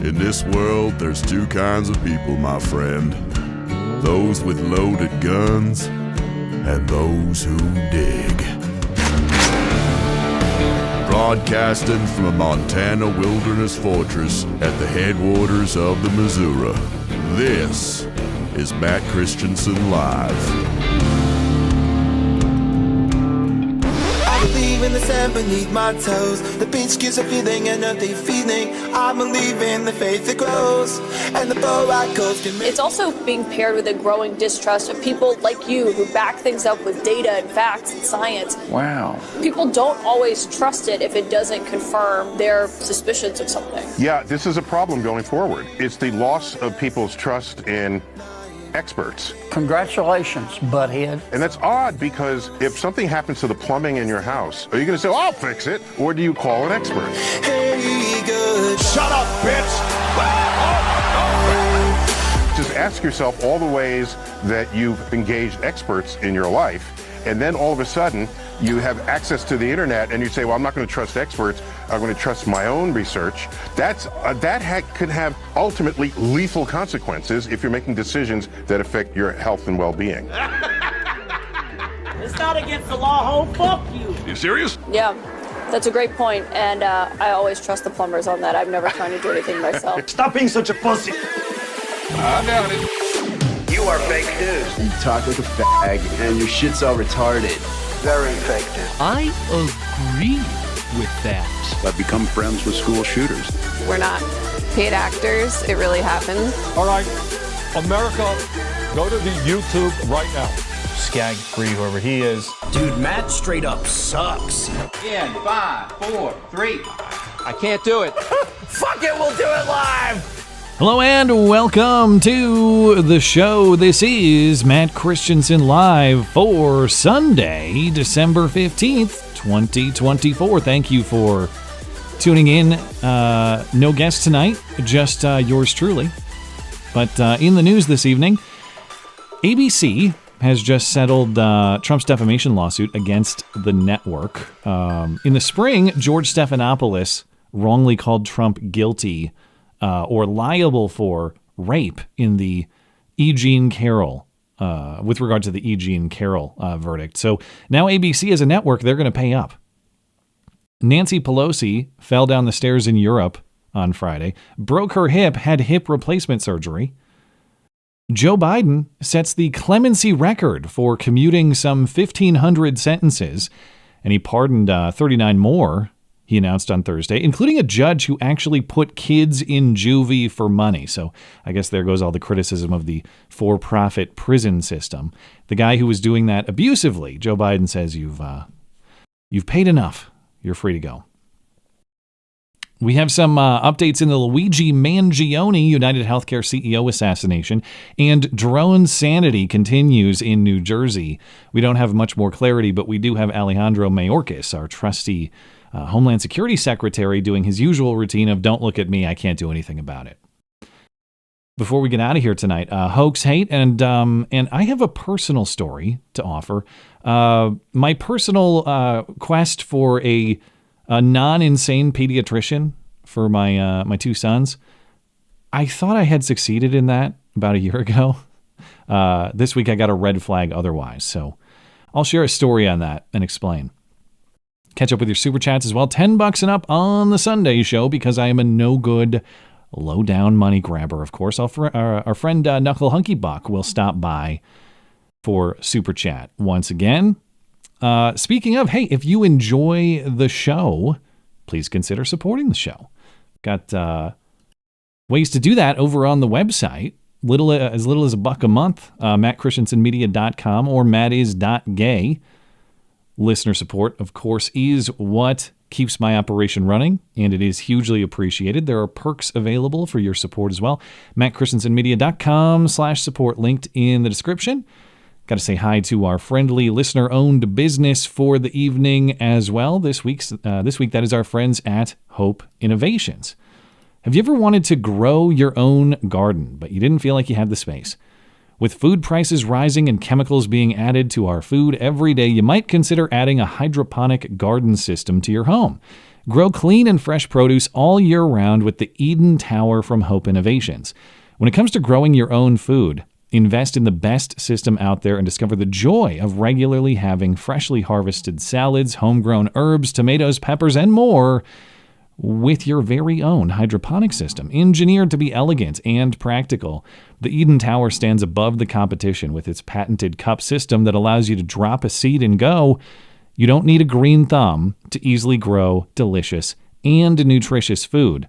In this world, there's two kinds of people, my friend. Those with loaded guns, and those who dig. Broadcasting from a Montana wilderness fortress at the headwaters of the Missouri, this is Matt Christiansen Live. I believe in the sand beneath my toes. The beach gives a feeling, an earthly feeling. I believe in the faith that grows, and the bow I goes to me. It's also being paired with a growing distrust of people like you who back things up with data and facts and science. Wow. People don't always trust it if it doesn't confirm their suspicions of something. Yeah, this is a problem going forward. It's the loss of people's trust in experts. Congratulations, butthead. And that's odd because if something happens to the plumbing in your house, are you going to say, oh, I'll fix it? Or do you call an expert? Hey, good. Shut up, bitch! Just ask yourself all the ways that you've engaged experts in your life, and then all of a sudden you have access to the internet and you say, well, I'm not going to trust experts, I'm going to trust my own research. Could have ultimately lethal consequences if you're making decisions that affect your health and well-being. It's not against the law, ho, fuck you. You serious? Yeah, that's a great point, and I always trust the plumbers on that. I'm never trying to do anything myself. Stop being such a pussy. I doubt it. You are fake news. You talk like a fag, and your shit's all retarded. Very fake news. I agree with that. I've become friends with school shooters. We're not paid actors. It really happened. All right, America, go to the YouTube right now. Skag free, whoever he is. Dude, Matt straight up sucks. In 5, 4, 3. I can't do it. Fuck it, we'll do it live. Hello and welcome to the show. This is Matt Christiansen Live for Sunday, December 15th, 2024. Thank you for tuning in. No guest tonight, just yours truly. But in the news this evening, ABC has just settled Trump's defamation lawsuit against the network. In the spring, George Stephanopoulos wrongly called Trump guilty or liable for rape in the E. Jean Carroll, with regard to the E. Jean Carroll verdict. So now ABC as a network, they're going to pay up. Nancy Pelosi fell down the stairs in Europe on Friday, broke her hip, had hip replacement surgery. Joe Biden sets the clemency record for commuting some 1,500 sentences, and he pardoned 39 more, he announced on Thursday, including a judge who actually put kids in juvie for money. So I guess there goes all the criticism of the for-profit prison system. The guy who was doing that abusively, Joe Biden says, you've paid enough. You're free to go. We have some updates in the Luigi Mangione United Healthcare CEO assassination, and Drone-sanity continues in New Jersey. We don't have much more clarity, but we do have Alejandro Mayorkas, our trusty Homeland Security Secretary, doing his usual routine of don't look at me, I can't do anything about it. Before we get out of here tonight, hoax hate, and I have a personal story to offer. My personal quest for a non-insane pediatrician for my two sons. I thought I had succeeded in that about a year ago. This week I got a red flag otherwise, so I'll share a story on that and explain. Catch up with your Superchats as well. $10 and up on the Sunday show because I am a no-good, low-down money grabber, of course. Our friend Knuckle Hunky Buck will stop by for Super Chat once again. Speaking of, hey, if you enjoy the show, please consider supporting the show. Got ways to do that over on the website. As little as $1 a month, mattchristiansenmedia.com or mattis.gay. Listener support, of course, is what keeps my operation running, and it is hugely appreciated. There are perks available for your support as well. mattchristiansenmedia.com/support linked in the description. Got to say hi to our friendly listener-owned business for the evening as well. This week, that is our friends at Hope Innovations. Have you ever wanted to grow your own garden, but you didn't feel like you had the space? With food prices rising and chemicals being added to our food every day, you might consider adding a hydroponic garden system to your home. Grow clean and fresh produce all year round with the Eden Tower from Hope Innovations. When it comes to growing your own food, invest in the best system out there and discover the joy of regularly having freshly harvested salads, homegrown herbs, tomatoes, peppers, and more with your very own hydroponic system, engineered to be elegant and practical. The Eden Tower stands above the competition with its patented cup system that allows you to drop a seed and go. You don't need a green thumb to easily grow delicious and nutritious food.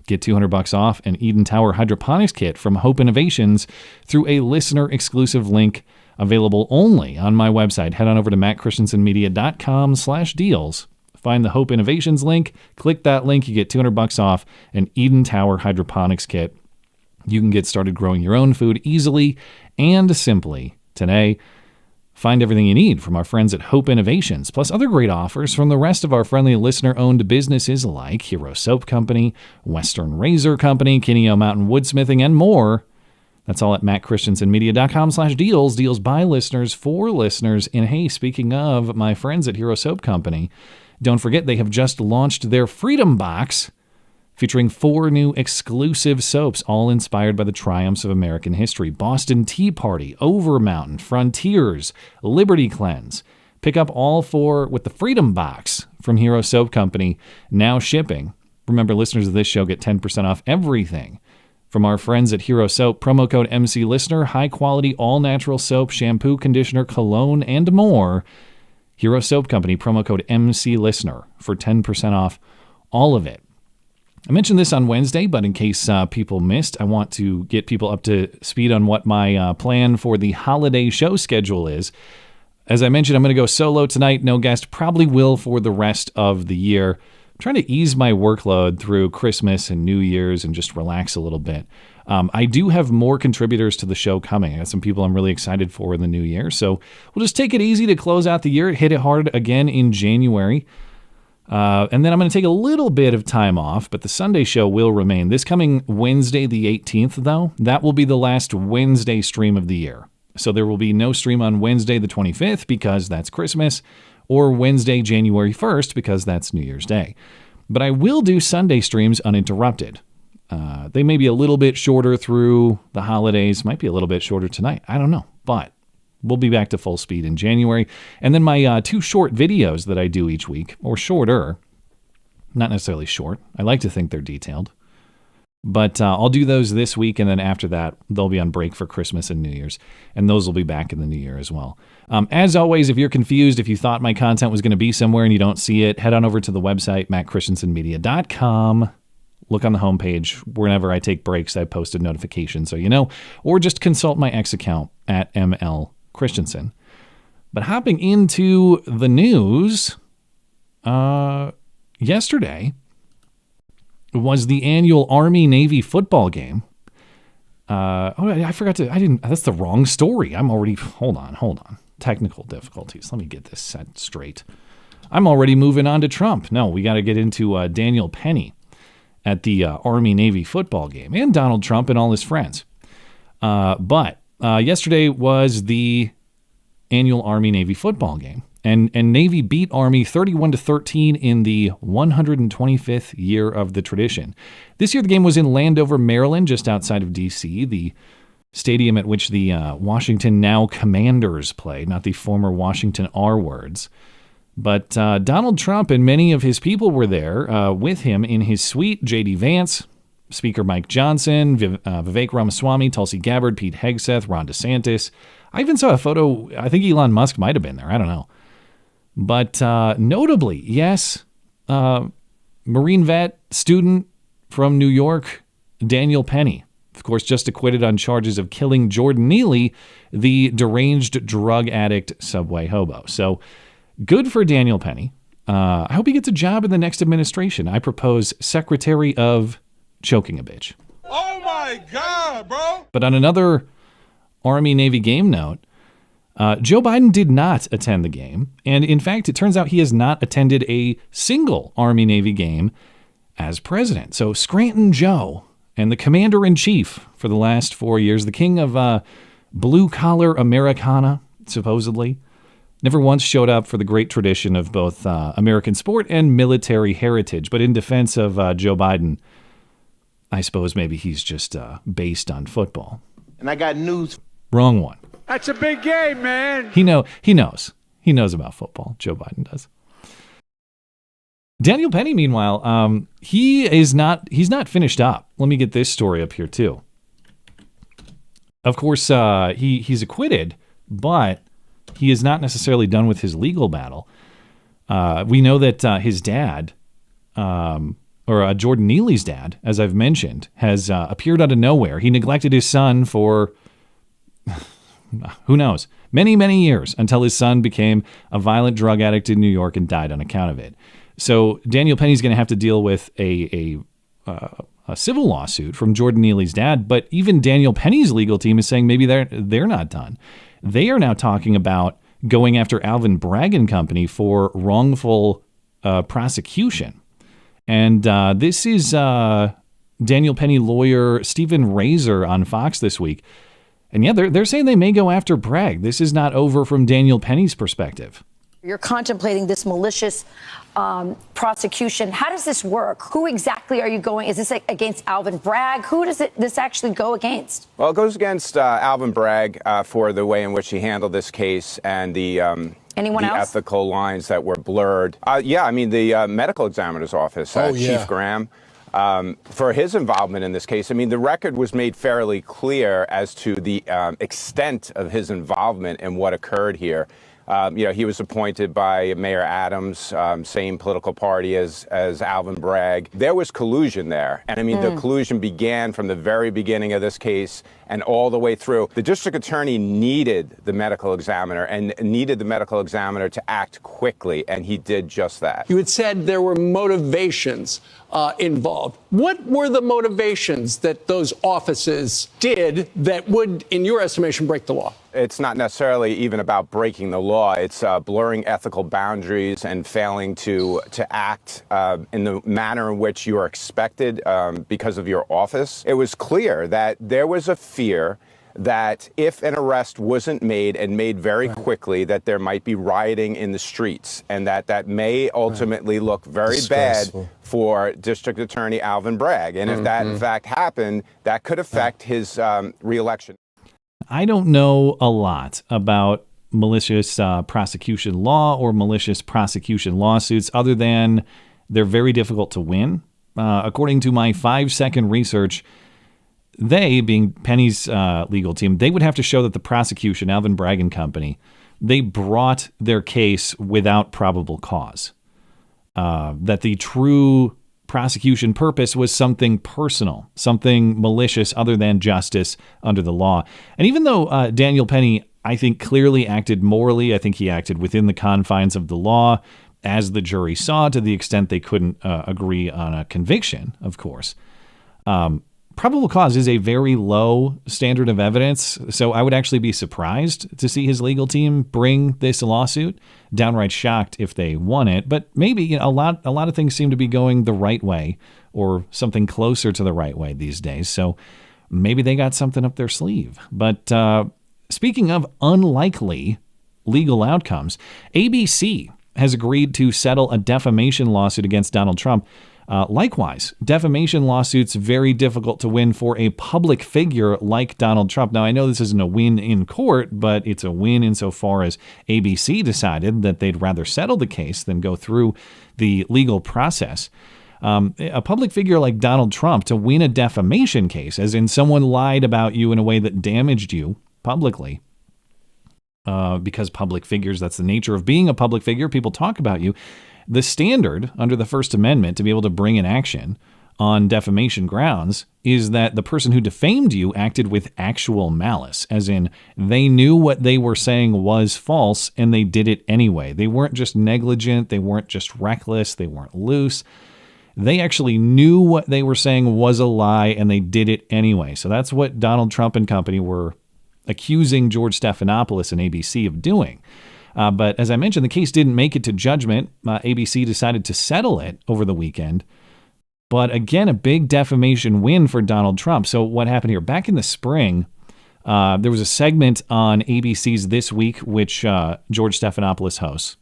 Get $200 off an Eden Tower hydroponics kit from Hope Innovations through a listener-exclusive link available only on my website. Head on over to mattchristiansenmedia.com/deals. Find the Hope Innovations link. Click that link. You get $200 off an Eden Tower hydroponics kit. You can get started growing your own food easily and simply today. Find everything you need from our friends at Hope Innovations, plus other great offers from the rest of our friendly listener-owned businesses like Hero Soap Company, Western Razor Company, Kineo Mountain Woodsmithing, and more. That's all at mattchristiansenmedia.com/deals. Deals by listeners for listeners. And hey, speaking of my friends at Hero Soap Company, don't forget they have just launched their Freedom Box, featuring 4 new exclusive soaps, all inspired by the triumphs of American history. Boston Tea Party, Overmountain, Frontiers, Liberty Cleanse. Pick up all 4 with the Freedom Box from Hero Soap Company, now shipping. Remember, listeners of this show get 10% off everything from our friends at Hero Soap. Promo code MCListener, high-quality, all-natural soap, shampoo, conditioner, cologne, and more. Hero Soap Company, promo code MCListener for 10% off all of it. I mentioned this on Wednesday, but in case people missed, I want to get people up to speed on what my plan for the holiday show schedule is. As I mentioned, I'm going to go solo tonight. No guest. Probably will for the rest of the year. I'm trying to ease my workload through Christmas and New Year's and just relax a little bit. I do have more contributors to the show coming. I got some people I'm really excited for in the new year. So we'll just take it easy to close out the year. Hit it hard again in January. And then I'm going to take a little bit of time off, but the Sunday show will remain. This coming Wednesday, the 18th, though, that will be the last Wednesday stream of the year. So there will be no stream on Wednesday, the 25th, because that's Christmas, or Wednesday, January 1st, because that's New Year's Day. But I will do Sunday streams uninterrupted. They may be a little bit shorter through the holidays, might be a little bit shorter tonight. I don't know, but we'll be back to full speed in January. And then my 2 short videos that I do each week, or shorter, not necessarily short. I like to think they're detailed. But I'll do those this week, and then after that, they'll be on break for Christmas and New Year's. And those will be back in the new year as well. As always, if you're confused, if you thought my content was going to be somewhere and you don't see it, head on over to the website, mattchristiansenmedia.com. Look on the homepage. Whenever I take breaks, I post a notification so you know. Or just consult my X account at ML Christiansen. But hopping into the news, yesterday was the annual Army-Navy football game. I forgot to, that's the wrong story. Hold on. Technical difficulties. Let me get this set straight. I'm already moving on to Trump. No, we got to get into Daniel Penny at the Army-Navy football game, and Donald Trump and all his friends. But yesterday was the annual Army-Navy football game, and Navy beat Army 31-13 in the 125th year of the tradition. This year the game was in Landover, Maryland, just outside of D.C., the stadium at which the Washington now Commanders play, not the former Washington R-words. But Donald Trump and many of his people were there with him in his suite. J.D. Vance, Speaker Mike Johnson, Vivek Ramaswamy, Tulsi Gabbard, Pete Hegseth, Ron DeSantis. I even saw a photo. I think Elon Musk might have been there. I don't know. But notably, yes, Marine vet, student from New York, Daniel Penny. Of course, just acquitted on charges of killing Jordan Neely, the deranged drug addict subway hobo. So good for Daniel Penny. I hope he gets a job in the next administration. I propose Secretary of Choking a Bitch. Oh my God, bro! But on another Army-Navy game note, Joe Biden did not attend the game. And in fact, it turns out he has not attended a single Army-Navy game as president. So Scranton Joe and the commander-in-chief for the last 4 years, the king of blue-collar Americana, supposedly, never once showed up for the great tradition of both American sport and military heritage. But in defense of Joe Biden, I suppose maybe he's just based on football. And I got news. Wrong one. That's a big game, man. He knows about football. Joe Biden does. Daniel Penny, meanwhile, he's not finished up. Let me get this story up here too. Of course, he's acquitted, but he is not necessarily done with his legal battle. We know that his dad, Jordan Neely's dad, as I've mentioned, has appeared out of nowhere. He neglected his son for, who knows, many, many years until his son became a violent drug addict in New York and died on account of it. So Daniel Penny's going to have to deal with a civil lawsuit from Jordan Neely's dad, but even Daniel Penny's legal team is saying maybe they're not done. They are now talking about going after Alvin Bragg and Company for wrongful prosecution. And this is Daniel Penny lawyer Stephen Razor on Fox this week. And yeah, they're saying they may go after Bragg. This is not over from Daniel Penny's perspective. You're contemplating this malicious prosecution. How does this work? Who exactly are you going? Is this against Alvin Bragg? Who does this actually go against? Well, it goes against Alvin Bragg for the way in which he handled this case and the ethical lines that were blurred. The medical examiner's office, Chief Graham. For his involvement in this case, the record was made fairly clear as to the extent of his involvement in what occurred here. He was appointed by Mayor Adams, same political party as Alvin Bragg. There was collusion there. And the collusion began from the very beginning of this case and all the way through. The district attorney needed the medical examiner to act quickly, and he did just that. You had said there were motivations involved. What were the motivations that those offices did that would, in your estimation, break the law? It's not necessarily even about breaking the law. It's blurring ethical boundaries and failing to act in the manner in which you are expected because of your office. It was clear that there was a fear that if an arrest wasn't made and made very quickly, that there might be rioting in the streets, and that may ultimately look very bad for District Attorney Alvin Bragg. And if that in fact happened, that could affect his reelection. I don't know a lot about malicious prosecution law or malicious prosecution lawsuits other than they're very difficult to win. According to my 5-second research, they, being Penny's legal team, they would have to show that the prosecution, Alvin Bragg and Company, they brought their case without probable cause. That the true prosecution purpose was something personal, something malicious other than justice under the law. And even though Daniel Penny, I think, clearly acted morally, I think he acted within the confines of the law, as the jury saw, to the extent they couldn't agree on a conviction, of course. Probable cause is a very low standard of evidence, so I would actually be surprised to see his legal team bring this lawsuit. Downright shocked if they won it, but maybe a lot of things seem to be going the right way, or something closer to the right way these days. So maybe they got something up their sleeve. But speaking of unlikely legal outcomes, ABC has agreed to settle a defamation lawsuit against Donald Trump. Likewise, defamation lawsuits very difficult to win for a public figure like Donald Trump. Now, I know this isn't a win in court, but it's a win insofar as ABC decided that they'd rather settle the case than go through the legal process. A public figure like Donald Trump, to win a defamation case, as in someone lied about you in a way that damaged you publicly, because public figures, that's the nature of being a public figure, people talk about you. The standard under the First Amendment to be able to bring an action on defamation grounds is that the person who defamed you acted with actual malice, as in they knew what they were saying was false and they did it anyway. They weren't just negligent. They weren't just reckless. They weren't loose. They actually knew what they were saying was a lie and they did it anyway. So that's what Donald Trump and company were accusing George Stephanopoulos and ABC of doing. But as I mentioned, the case didn't make it to judgment. ABC decided to settle it over the weekend. But again, a big defamation win for Donald Trump. So what happened here? Back in the spring, There was a segment on ABC's This Week, which George Stephanopoulos hosts.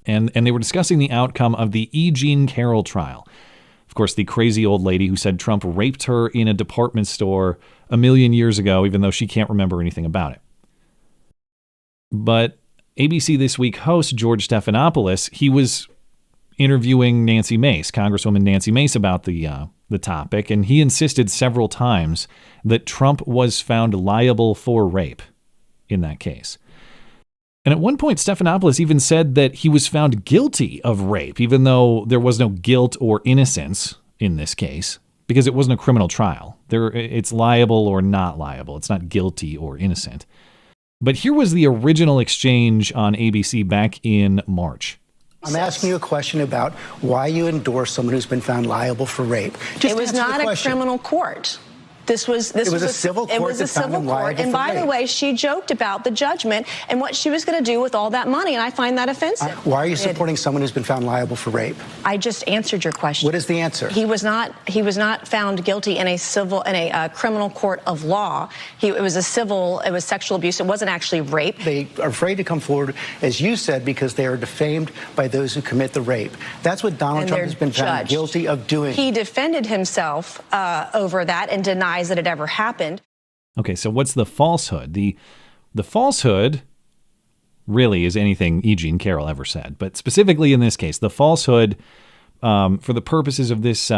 And they were discussing the outcome of the E. Jean Carroll trial. Of course, the crazy old lady who said Trump raped her in a department store a million years ago, even though she can't remember anything about it. But ABC This Week host George Stephanopoulos, he was interviewing Nancy Mace, Congresswoman Nancy Mace, about the topic, and he insisted several times that Trump was found liable for rape in that case. And at one point, Stephanopoulos even said that he was found guilty of rape, even though there was no guilt or innocence in this case, because it wasn't a criminal trial. It's liable or not liable. It's not guilty or innocent. But here was the original exchange on ABC back in March. I'm asking you a question about why you endorse someone who's been found liable for rape. It was not a criminal court. It was a civil court. It was a civil court. And by the way, she joked about the judgment and what she was going to do with all that money, and I find that offensive. Why are you supporting someone who's been found liable for rape? I just answered your question. What is the answer? He was not found guilty in a criminal court of law. It was sexual abuse. It wasn't actually rape. They are afraid to come forward, as you said, because they are defamed by those who commit the rape. That's what Donald Trump has been found guilty of doing. He defended himself over that and denies that it ever happened. Okay, so what's the falsehood? The falsehood really is anything E. Jean Carroll ever said, but specifically in this case, the falsehood for the purposes of this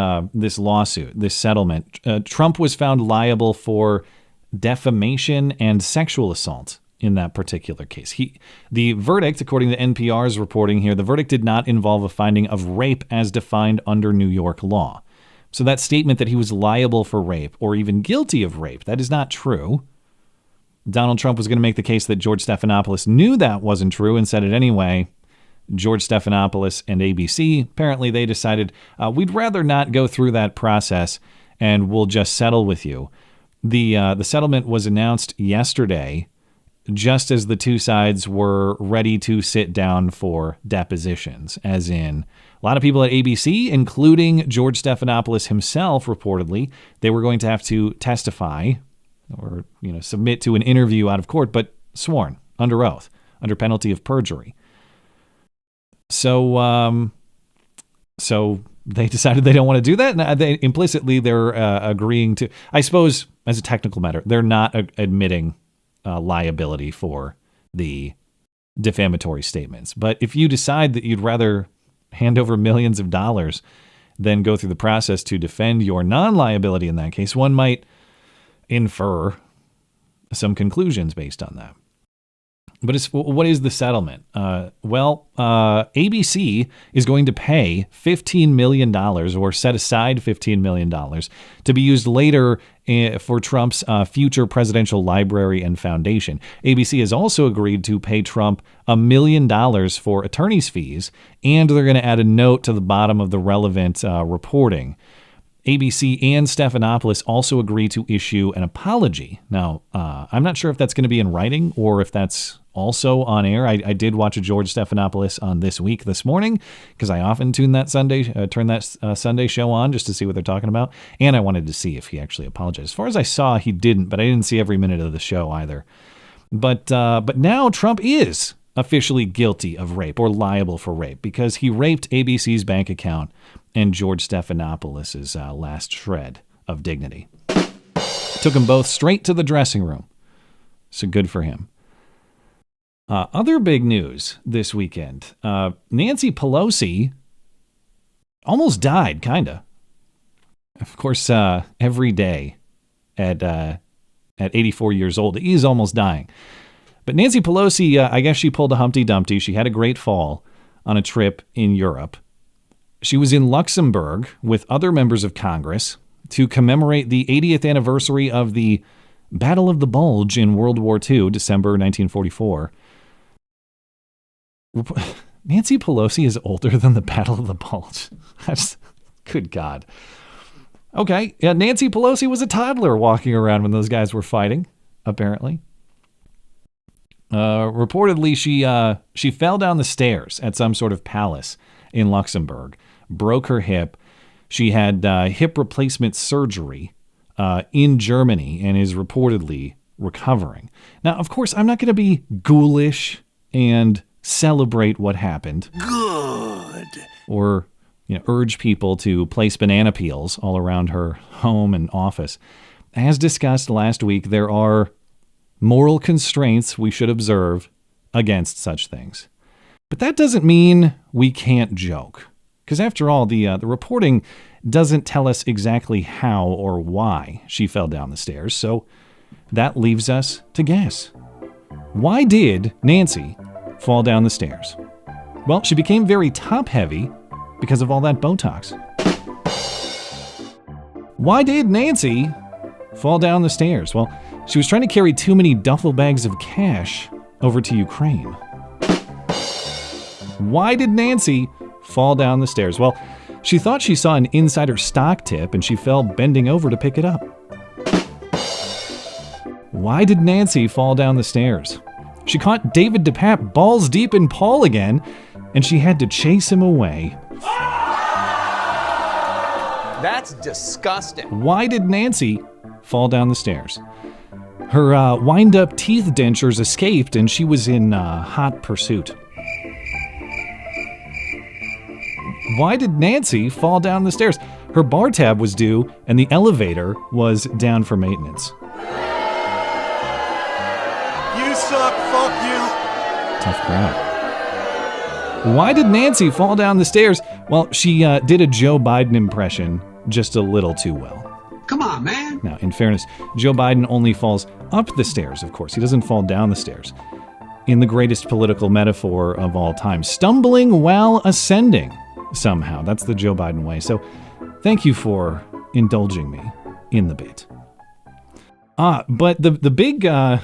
lawsuit, this settlement, Trump was found liable for defamation and sexual assault in that particular case. The verdict, according to NPR's reporting here, the verdict did not involve a finding of rape as defined under New York law. So that statement that he was liable for rape or even guilty of rape, that is not true. Donald Trump was going to make the case that George Stephanopoulos knew that wasn't true and said it anyway. George Stephanopoulos and ABC, apparently they decided, we'd rather not go through that process and we'll just settle with you. The settlement was announced yesterday, just as the two sides were ready to sit down for depositions, as in a lot of people at ABC, including George Stephanopoulos himself, reportedly, they were going to have to testify or, submit to an interview out of court, but sworn under oath, under penalty of perjury. So they decided they don't want to do that. And they're agreeing to, I suppose, as a technical matter, they're not admitting liability for the defamatory statements. But if you decide that you'd rather hand over millions of dollars than go through the process to defend your non-liability in that case, one might infer some conclusions based on that. But what is the settlement? ABC is going to pay $15 million or set aside $15 million to be used later for Trump's future presidential library and foundation. ABC has also agreed to pay Trump $1 million for attorney's fees, and they're going to add a note to the bottom of the relevant reporting. ABC and Stephanopoulos also agree to issue an apology. Now, I'm not sure if that's going to be in writing or if that's also on air. I did watch a George Stephanopoulos on This Week this morning because I often turn that Sunday show on just to see what they're talking about. And I wanted to see if he actually apologized. As far as I saw, he didn't, but I didn't see every minute of the show either. But now Trump is officially guilty of rape or liable for rape because he raped ABC's bank account and George Stephanopoulos' last shred of dignity. Took them both straight to the dressing room. So good for him. Other big news this weekend. Nancy Pelosi almost died, kind of. Of course, every day at 84 years old, he is almost dying. But Nancy Pelosi, I guess she pulled a Humpty Dumpty. She had a great fall on a trip in Europe. She was in Luxembourg with other members of Congress to commemorate the 80th anniversary of the Battle of the Bulge in World War II, December 1944. Nancy Pelosi is older than the Battle of the Bulge. Good God. Okay, yeah, Nancy Pelosi was a toddler walking around when those guys were fighting, apparently. Reportedly, she fell down the stairs at some sort of palace in Luxembourg, broke her hip. She had hip replacement surgery in Germany and is reportedly recovering. Now, of course, I'm not going to be ghoulish and celebrate what happened. Good. Or urge people to place banana peels all around her home and office. As discussed last week, there are moral constraints we should observe against such things. But that doesn't mean we can't joke. Because after all, the reporting doesn't tell us exactly how or why she fell down the stairs, so that leaves us to guess. Why did Nancy fall down the stairs? Well, she became very top-heavy because of all that Botox. Why did Nancy fall down the stairs? Well, she was trying to carry too many duffel bags of cash over to Ukraine. Why did Nancy fall down the stairs? Well, she thought she saw an insider stock tip and she fell bending over to pick it up. Why did Nancy fall down the stairs? She caught David DePape balls deep in Paul again, and she had to chase him away. That's disgusting. Why did Nancy fall down the stairs? Her wind-up teeth dentures escaped, and she was in hot pursuit. Why did Nancy fall down the stairs? Her bar tab was due, and the elevator was down for maintenance. You suck, fuck you. Tough crowd. Why did Nancy fall down the stairs? Well, she did a Joe Biden impression just a little too well. Come on, man. Now, in fairness, Joe Biden only falls up the stairs, of course. He doesn't fall down the stairs. In the greatest political metaphor of all time, stumbling while ascending somehow. That's the Joe Biden way. So thank you for indulging me in the bit. But the big the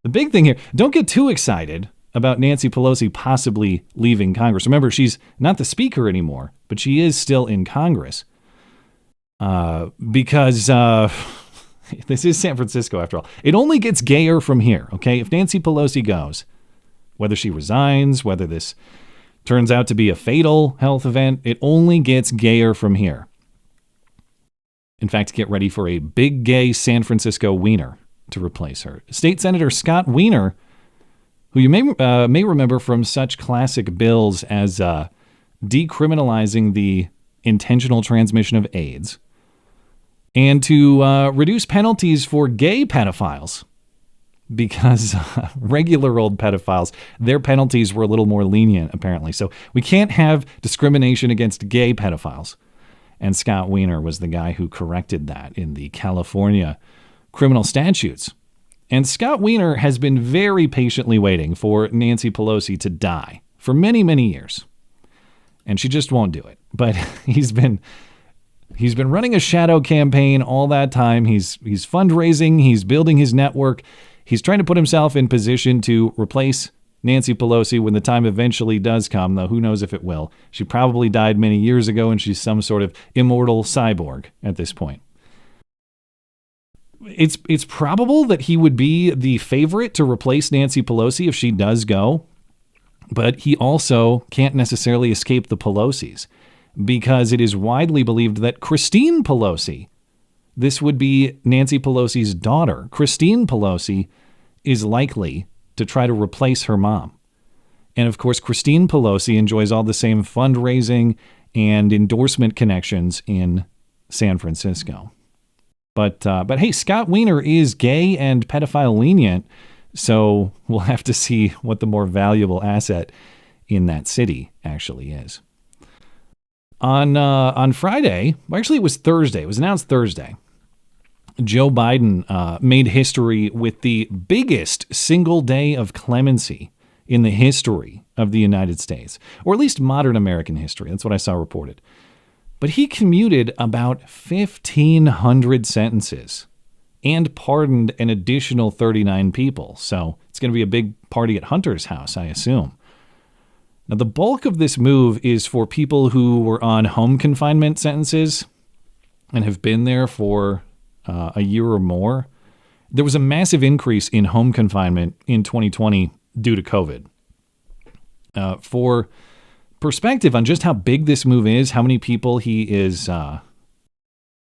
big thing here, don't get too excited about Nancy Pelosi possibly leaving Congress. Remember, she's not the speaker anymore, but she is still in Congress. Because this is San Francisco after all. It only gets gayer from here, okay? If Nancy Pelosi goes, whether she resigns, whether this turns out to be a fatal health event, it only gets gayer from here. In fact, get ready for a big gay San Francisco wiener to replace her. State Senator Scott Wiener, who you may remember from such classic bills as decriminalizing the intentional transmission of AIDS and to reduce penalties for gay pedophiles, because regular old pedophiles, their penalties were a little more lenient, apparently. So we can't have discrimination against gay pedophiles. And Scott Wiener was the guy who corrected that in the California criminal statutes. And Scott Wiener has been very patiently waiting for Nancy Pelosi to die for many, many years. And she just won't do it. But he's been running a shadow campaign all that time. He's fundraising. He's building his network. He's trying to put himself in position to replace Nancy Pelosi when the time eventually does come, though who knows if it will. She probably died many years ago, and she's some sort of immortal cyborg at this point. It's probable that he would be the favorite to replace Nancy Pelosi if she does go, but he also can't necessarily escape the Pelosis, because it is widely believed that Christine Pelosi, this would be Nancy Pelosi's daughter, Christine Pelosi, is likely to try to replace her mom. And of course, Christine Pelosi enjoys all the same fundraising and endorsement connections in San Francisco. But hey, Scott Wiener is gay and pedophile lenient, so we'll have to see what the more valuable asset in that city actually is. On Friday, well, actually it was Thursday, it was announced Thursday, Joe Biden made history with the biggest single day of clemency in the history of the United States, or at least modern American history. That's what I saw reported. But he commuted about 1,500 sentences and pardoned an additional 39 people. So it's going to be a big party at Hunter's house, I assume. Now, the bulk of this move is for people who were on home confinement sentences and have been there for a year or more. There was a massive increase in home confinement in 2020 due to COVID. For perspective on just how big this move is, how many people he is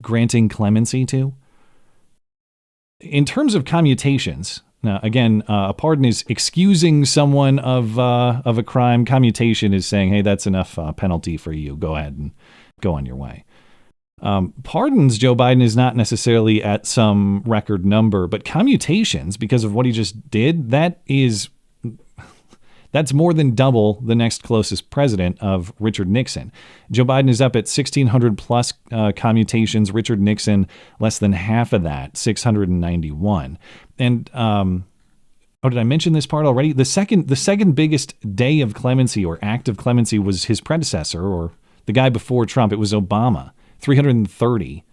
granting clemency to. In terms of commutations, now, again, a pardon is excusing someone of a crime. Commutation is saying, hey, that's enough penalty for you. Go ahead and go on your way. Pardons, Joe Biden is not necessarily at some record number, but commutations, because of what he just did, that's more than double the next closest president of Richard Nixon. Joe Biden is up at 1,600 plus commutations. Richard Nixon, less than half of that, 691. And did I mention this part already? The second biggest day of clemency or act of clemency was his predecessor, or the guy before Trump. It was Obama, 330,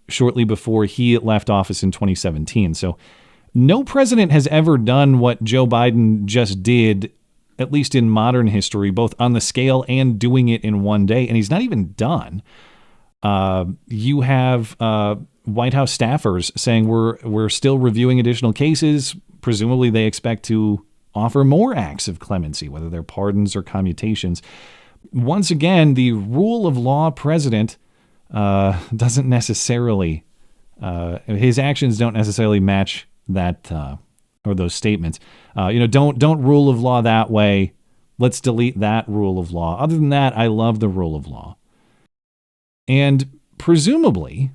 shortly before he left office in 2017. So no president has ever done what Joe Biden just did, at least in modern history, both on the scale and doing it in one day. And he's not even done. You have White House staffers saying we're still reviewing additional cases. Presumably they expect to offer more acts of clemency, whether they're pardons or commutations. Once again, the rule of law president doesn't necessarily, his actions don't necessarily match that or those statements. Don't rule of law that way. Let's delete that rule of law. Other than that, I love the rule of law. And presumably,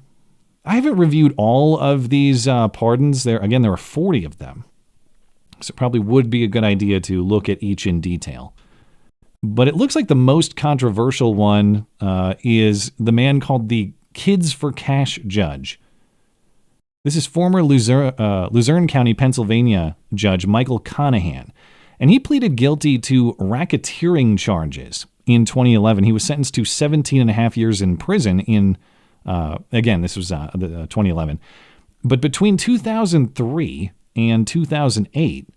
I haven't reviewed all of these pardons. There are 40 of them. So it probably would be a good idea to look at each in detail. But it looks like the most controversial one is the man called the Kids for Cash judge. This is former Luzerne County, Pennsylvania judge Michael Conahan. And he pleaded guilty to racketeering charges in 2011. He was sentenced to 17 and a half years in prison in, again, this was 2011. But between 2003 and 2008,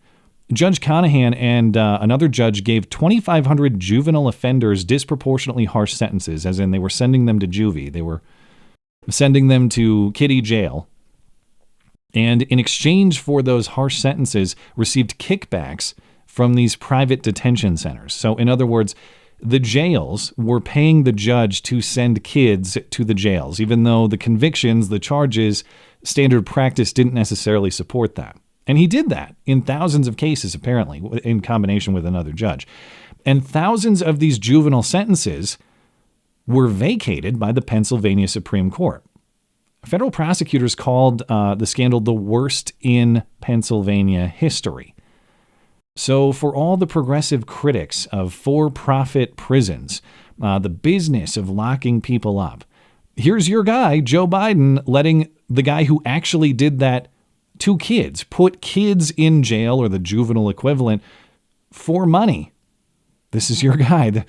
Judge Conahan and another judge gave 2,500 juvenile offenders disproportionately harsh sentences, as in they were sending them to juvie. They were sending them to kiddie jail. And in exchange for those harsh sentences, received kickbacks from these private detention centers. So in other words, the jails were paying the judge to send kids to the jails, even though the convictions, the charges, standard practice didn't necessarily support that. And he did that in thousands of cases, apparently, in combination with another judge. And thousands of these juvenile sentences were vacated by the Pennsylvania Supreme Court. Federal prosecutors called the scandal the worst in Pennsylvania history. So for all the progressive critics of for-profit prisons, the business of locking people up, here's your guy, Joe Biden, letting the guy who actually did that to kids, put kids in jail or the juvenile equivalent for money. This is your guy.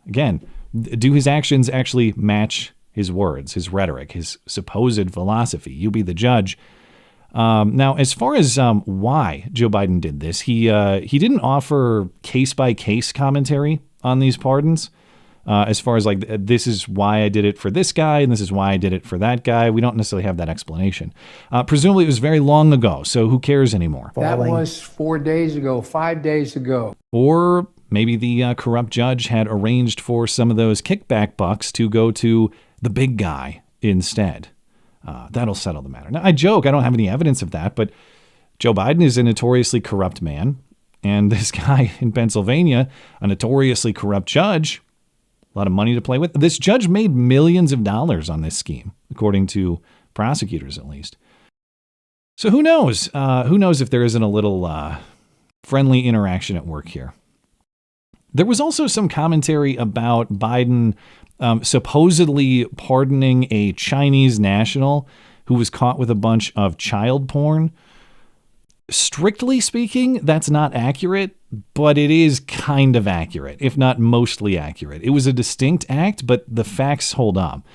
Again, do his actions actually match his words, his rhetoric, his supposed philosophy? You be the judge. Now, as far as why Joe Biden did this, he didn't offer case-by-case commentary on these pardons. As far as like, this is why I did it for this guy, and this is why I did it for that guy. We don't necessarily have that explanation. Presumably it was very long ago, so who cares anymore? That was 4 days ago, 5 days ago. Or maybe the corrupt judge had arranged for some of those kickback bucks to go to the big guy instead. That'll settle the matter. Now, I joke, I don't have any evidence of that, but Joe Biden is a notoriously corrupt man, and this guy in Pennsylvania, a notoriously corrupt judge, a lot of money to play with. This judge made millions of dollars on this scheme, according to prosecutors at least. So who knows? Who knows if there isn't a little friendly interaction at work here. There was also some commentary about Biden supposedly pardoning a Chinese national who was caught with a bunch of child porn. Strictly speaking, that's not accurate, but it is kind of accurate, if not mostly accurate. It was a distinct act, but the facts hold up.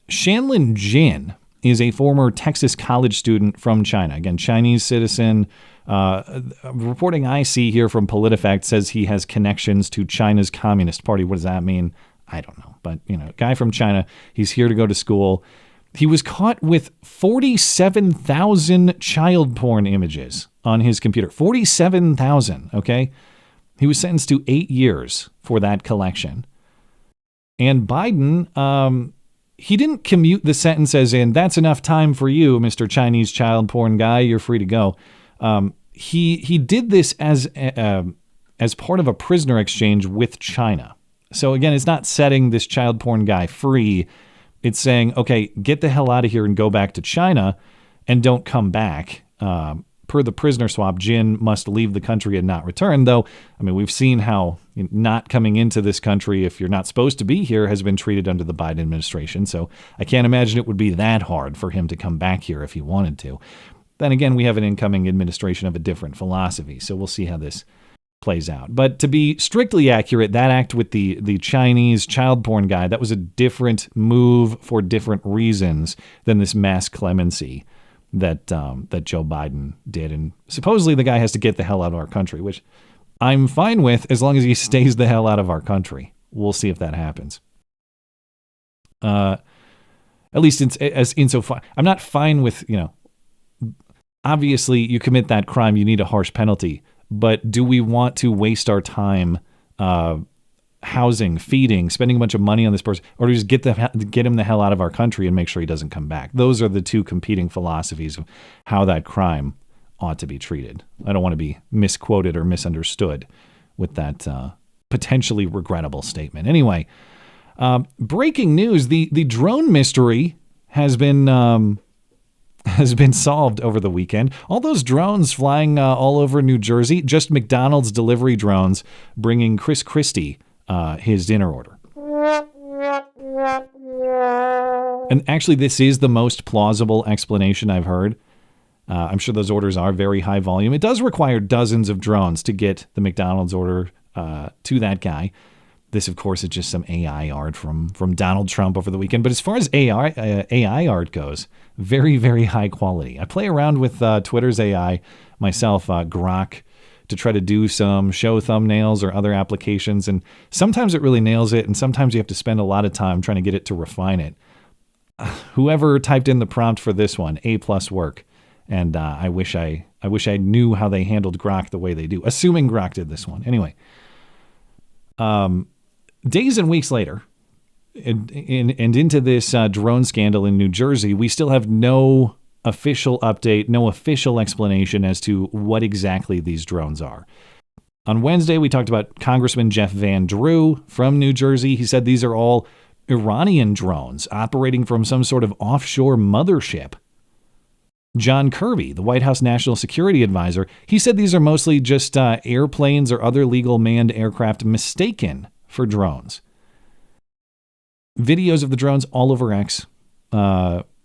Shanlin Jin is a former Texas college student from China. Again, Chinese citizen. Reporting I see here from PolitiFact says he has connections to China's Communist Party. What does that mean? I don't know. But, guy from China, he's here to go to school. He was caught with 47,000 child porn images on his computer. 47,000, okay? He was sentenced to 8 years for that collection. And Biden, he didn't commute the sentence as in, that's enough time for you, Mr. Chinese child porn guy, you're free to go. He did this as part of a prisoner exchange with China. So again, it's not setting this child porn guy free. It's saying, okay, get the hell out of here and go back to China and don't come back. Per the prisoner swap, Jin must leave the country and not return. Though, I mean, we've seen how not coming into this country, if you're not supposed to be here, has been treated under the Biden administration. So I can't imagine it would be that hard for him to come back here if he wanted to. Then again, we have an incoming administration of a different philosophy. So we'll see how this plays out. But to be strictly accurate, that act with the Chinese child porn guy, that was a different move for different reasons than this mass clemency that Joe Biden did. And supposedly the guy has to get the hell out of our country, which I'm fine with as long as he stays the hell out of our country. We'll see if that happens. At least insofar, I'm not fine with, obviously you commit that crime, you need a harsh penalty. But do we want to waste our time housing, feeding, spending a bunch of money on this person, or just get him the hell out of our country and make sure he doesn't come back? Those are the two competing philosophies of how that crime ought to be treated. I don't want to be misquoted or misunderstood with that potentially regrettable statement. Anyway, breaking news, the drone mystery has been solved over the weekend. All those drones flying all over New Jersey, just McDonald's delivery drones bringing Chris Christie his dinner order. And actually, this is the most plausible explanation I've heard. I'm sure those orders are very high volume. It does require dozens of drones to get the McDonald's order to that guy. This, of course, is just some AI art from Donald Trump over the weekend. But as far as AI art goes, very, very high quality. I play around with Twitter's AI myself, Grok, to try to do some show thumbnails or other applications. And sometimes it really nails it, and sometimes you have to spend a lot of time trying to get it to refine it. Whoever typed in the prompt for this one, A+ work. And I wish I knew how they handled Grok the way they do, assuming Grok did this one. Anyway. Days and weeks later, and into this drone scandal in New Jersey, we still have no official update, no official explanation as to what exactly these drones are. On Wednesday, we talked about Congressman Jeff Van Drew from New Jersey. He said these are all Iranian drones operating from some sort of offshore mothership. John Kirby, the White House National Security Advisor, he said these are mostly just airplanes or other legal manned aircraft mistaken for drones. Videos of the drones all over X.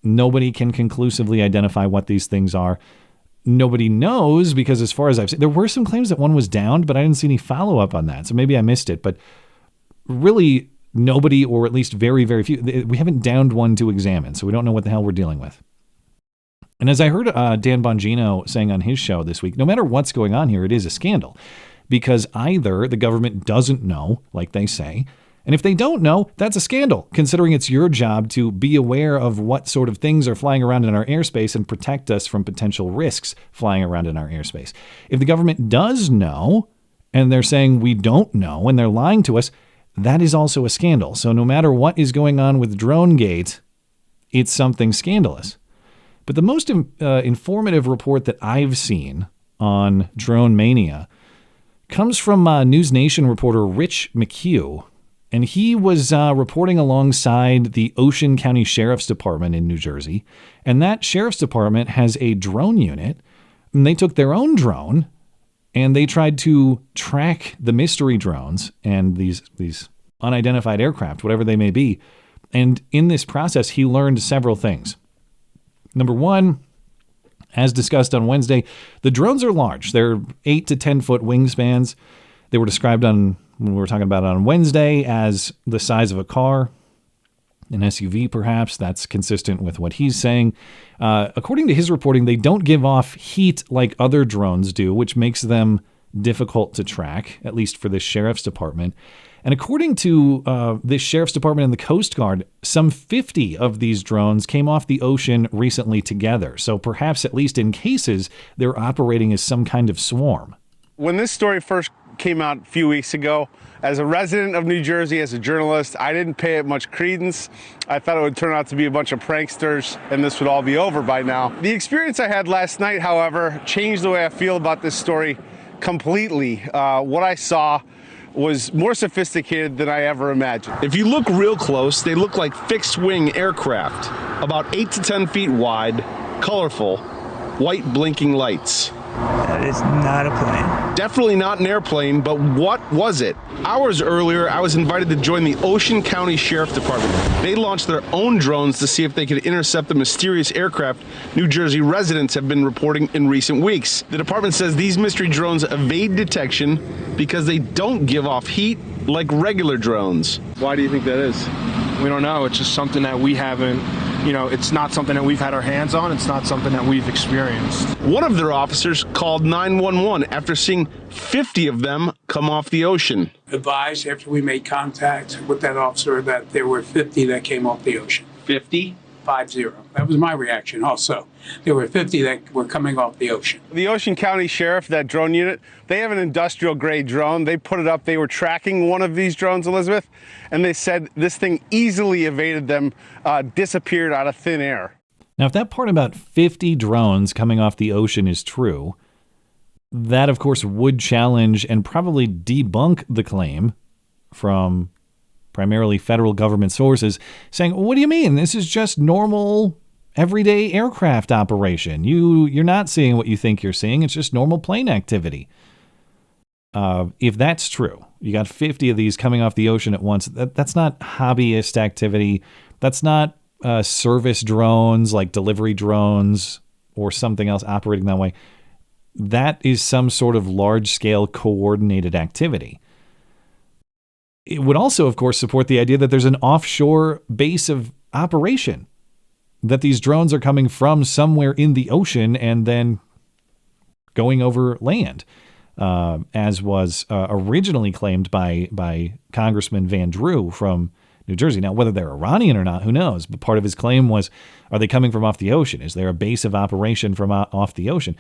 Nobody can conclusively identify what these things are. Nobody knows because as far as I've seen, there were some claims that one was downed, but I didn't see any follow-up on that. So maybe I missed it. But really nobody, or at least very, very few, we haven't downed one to examine. So we don't know what the hell we're dealing with. And as I heard Dan Bongino saying on his show this week, no matter what's going on here, it is a scandal. Because either the government doesn't know, like they say, and if they don't know, that's a scandal, considering it's your job to be aware of what sort of things are flying around in our airspace and protect us from potential risks flying around in our airspace. If the government does know, and they're saying we don't know, and they're lying to us, that is also a scandal. So no matter what is going on with DroneGate, it's something scandalous. But the most informative report that I've seen on Drone Mania comes from News Nation reporter Rich McHugh, and he was reporting alongside the Ocean County Sheriff's Department in New Jersey, and that Sheriff's Department has a drone unit, and they took their own drone, and they tried to track the mystery drones and these unidentified aircraft, whatever they may be, and in this process, he learned several things. Number one, as discussed on Wednesday, the drones are large. They're 8 to 10 foot wingspans. They were described when we were talking about it on Wednesday as the size of a car, an SUV perhaps. That's consistent with what he's saying. According to his reporting, they don't give off heat like other drones do, which makes them difficult to track, at least for this sheriff's department. And according to this sheriff's department and the Coast Guard, some 50 of these drones came off the ocean recently together. So perhaps, at least in cases, they're operating as some kind of swarm. When this story first came out a few weeks ago, as a resident of New Jersey, as a journalist, I didn't pay it much credence. I thought it would turn out to be a bunch of pranksters and this would all be over by now. The experience I had last night, however, changed the way I feel about this story completely. What I saw was more sophisticated than I ever imagined. If you look real close, they look like fixed-wing aircraft, about 8 to 10 feet wide, colorful, white blinking lights. That is not a plane. Definitely not an airplane, but what was it? Hours earlier, I was invited to join the Ocean County Sheriff Department. They launched their own drones to see if they could intercept the mysterious aircraft New Jersey residents have been reporting in recent weeks. The department says these mystery drones evade detection because they don't give off heat like regular drones. Why do you think that is? We don't know. It's just something that we haven't, it's not something that we've had our hands on. It's not something that we've experienced. One of their officers called 911 after seeing 50 of them come off the ocean. Advised after we made contact with that officer that there were 50 that came off the ocean. 50? 50. That was my reaction also. There were 50 that were coming off the ocean. The Ocean County Sheriff, that drone unit, they have an industrial grade drone. They put it up. They were tracking one of these drones, Elizabeth, and they said this thing easily evaded them, disappeared out of thin air. Now, if that part about 50 drones coming off the ocean is true, that, of course, would challenge and probably debunk the claim from primarily federal government sources saying, what do you mean? This is just normal, everyday aircraft operation. You're not seeing what you think you're seeing. It's just normal plane activity. If that's true, you got 50 of these coming off the ocean at once. That's not hobbyist activity. That's not service drones like delivery drones or something else operating that way. That is some sort of large-scale coordinated activity. It would also, of course, support the idea that there's an offshore base of operation, that these drones are coming from somewhere in the ocean and then going over land, as was originally claimed by Congressman Van Drew from New Jersey. Now, whether they're Iranian or not, who knows? But part of his claim was, are they coming from off the ocean? Is there a base of operation from off the ocean?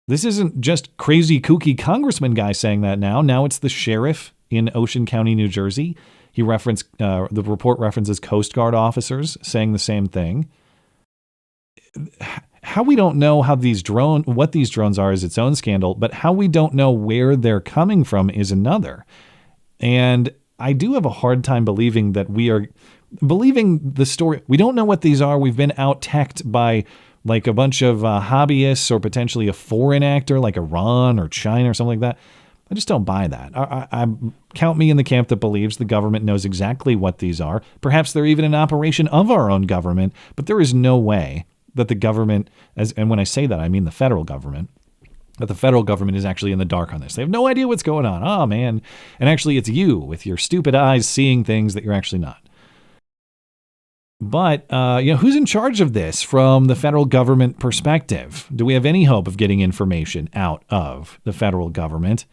This isn't just crazy, kooky congressman guy saying that now. Now it's the sheriff in Ocean County, New Jersey. He referenced, the report references Coast Guard officers saying the same thing. How we don't know what these drones are is its own scandal, but how we don't know where they're coming from is another. And I do have a hard time believing that we are believing the story. We don't know what these are. We've been out-teched by like a bunch of hobbyists or potentially a foreign actor like Iran or China or something like that. I just don't buy that. I count me in the camp that believes the government knows exactly what these are. Perhaps they're even an operation of our own government, but there is no way that the government, and when I say that, I mean the federal government, that the federal government is actually in the dark on this. They have no idea what's going on. Oh, man. And actually, it's you with your stupid eyes seeing things that you're actually not. But, who's in charge of this from the federal government perspective? Do we have any hope of getting information out of the federal government?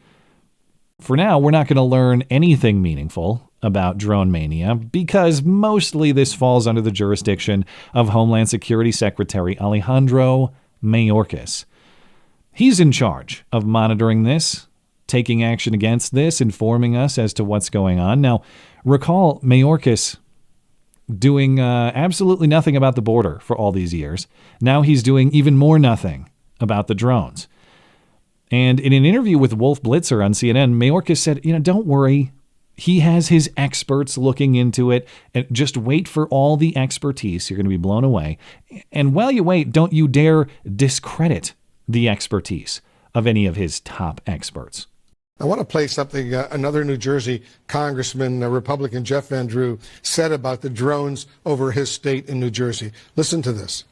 For now, we're not going to learn anything meaningful about drone mania because mostly this falls under the jurisdiction of Homeland Security Secretary Alejandro Mayorkas. He's in charge of monitoring this, taking action against this, informing us as to what's going on. Now, recall Mayorkas doing absolutely nothing about the border for all these years. Now he's doing even more nothing about the drones. And in an interview with Wolf Blitzer on CNN, Mayorkas said, don't worry. He has his experts looking into it, and just wait for all the expertise. You're going to be blown away. And while you wait, don't you dare discredit the expertise of any of his top experts. I want to play something another New Jersey congressman, Republican Jeff Van Drew, said about the drones over his state in New Jersey. Listen to this.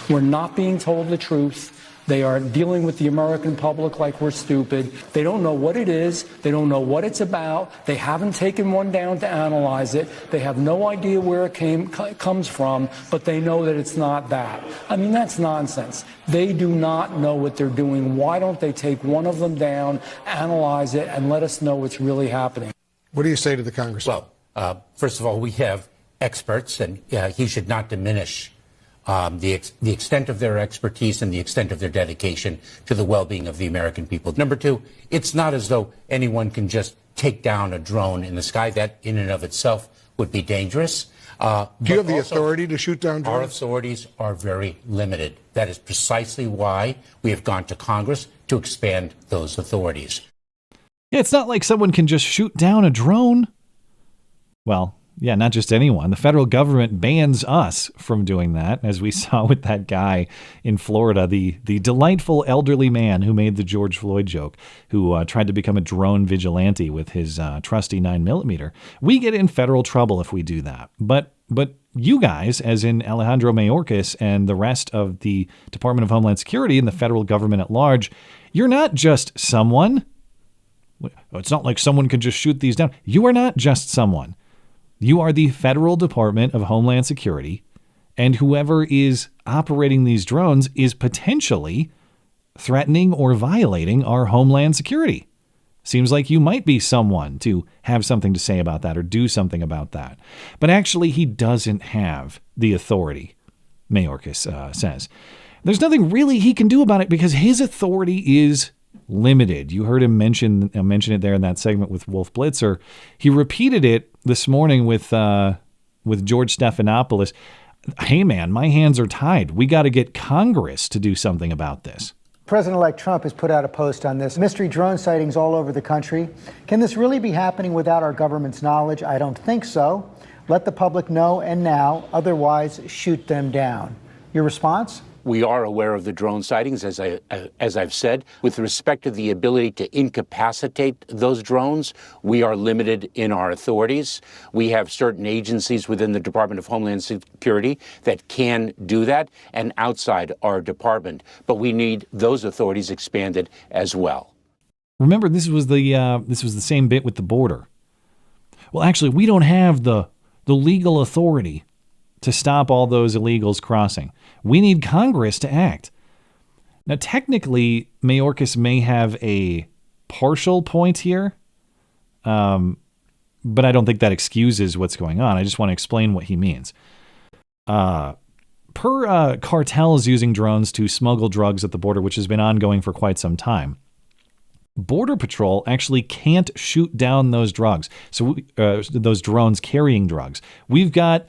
We're not being told the truth. They are dealing with the American public like we're stupid. They don't know what it is. They don't know what it's about. They haven't taken one down to analyze it. They have no idea where it comes from, but they know that it's not that. I mean, that's nonsense. They do not know what they're doing. Why don't they take one of them down, analyze it, and let us know what's really happening? What do you say to the congressman? Well, first of all, we have experts, and he should not diminish the extent of their expertise and the extent of their dedication to the well-being of the American people. Number two, it's not as though anyone can just take down a drone in the sky. That in and of itself would be dangerous. Do you have the authority to shoot down drones? Our authorities are very limited. That is precisely why we have gone to Congress to expand those authorities. Yeah, it's not like someone can just shoot down a drone. Well, yeah, not just anyone. The federal government bans us from doing that, as we saw with that guy in Florida, the delightful elderly man who made the George Floyd joke, who tried to become a drone vigilante with his trusty 9mm. We get in federal trouble if we do that. But you guys, as in Alejandro Mayorkas and the rest of the Department of Homeland Security and the federal government at large, you're not just someone. It's not like someone can just shoot these down. You are not just someone. You are the Federal Department of Homeland Security, and whoever is operating these drones is potentially threatening or violating our homeland security. Seems like you might be someone to have something to say about that or do something about that. But actually, he doesn't have the authority, Mayorkas says. There's nothing really he can do about it because his authority is limited. You heard him mention it there in that segment with Wolf Blitzer. He repeated it this morning with George Stephanopoulos. Hey, man, my hands are tied. We got to get Congress to do something about this. President-elect Trump has put out a post on this. Mystery drone sightings all over the country. Can this really be happening without our government's knowledge? I don't think so. Let the public know and now. Otherwise, shoot them down. Your response? We are aware of the drone sightings, as I've said. With respect to the ability to incapacitate those drones, we are limited in our authorities. We have certain agencies within the Department of Homeland Security that can do that, and outside our department. But we need those authorities expanded as well. Remember, this was the same bit with the border. Well, actually, we don't have the legal authority to stop all those illegals crossing. We need Congress to act. Now, technically, Mayorkas may have a partial point here, but I don't think that excuses what's going on. I just want to explain what he means. Per cartels using drones to smuggle drugs at the border, which has been ongoing for quite some time, Border Patrol actually can't shoot down those drugs. So those drones carrying drugs. We've got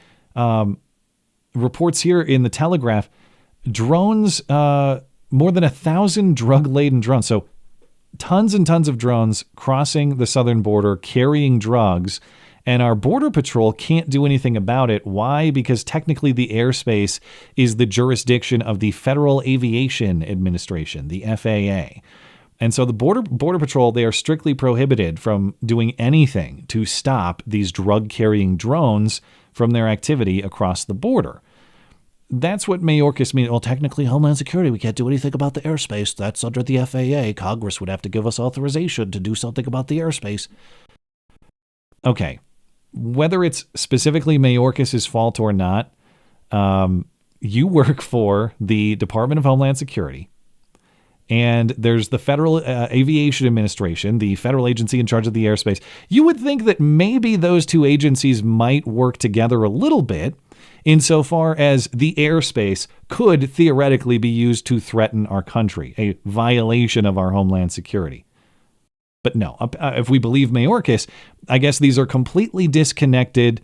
reports here in the Telegraph, drones, more than 1,000 drug-laden drones. So tons and tons of drones crossing the southern border, carrying drugs, and our Border Patrol can't do anything about it. Why? Because technically the airspace is the jurisdiction of the Federal Aviation Administration, the FAA. And so the Border Patrol, they are strictly prohibited from doing anything to stop these drug-carrying drones from their activity across the border. That's what Mayorkas means. Well, technically, Homeland Security, we can't do anything about the airspace. That's under the FAA. Congress would have to give us authorization to do something about the airspace. Okay. Whether it's specifically Mayorkas' fault or not, you work for the Department of Homeland Security. And there's the Federal Aviation Administration, the federal agency in charge of the airspace. You would think that maybe those two agencies might work together a little bit insofar as the airspace could theoretically be used to threaten our country, a violation of our homeland security. But no, if we believe Mayorkas, I guess these are completely disconnected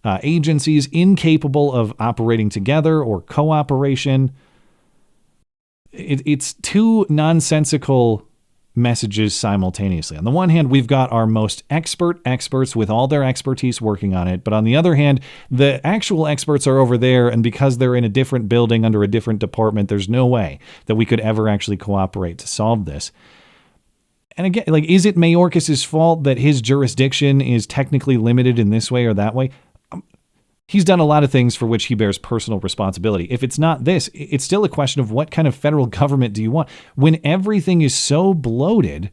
agencies, incapable of operating together or cooperation. It's two nonsensical messages simultaneously. On the one hand, we've got our most experts with all their expertise working on it. But on the other hand, the actual experts are over there. And because they're in a different building under a different department, there's no way that we could ever actually cooperate to solve this. And again, like, is it Mayorkas' fault that his jurisdiction is technically limited in this way or that way? He's done a lot of things for which he bears personal responsibility. If it's not this, it's still a question of what kind of federal government do you want? When everything is so bloated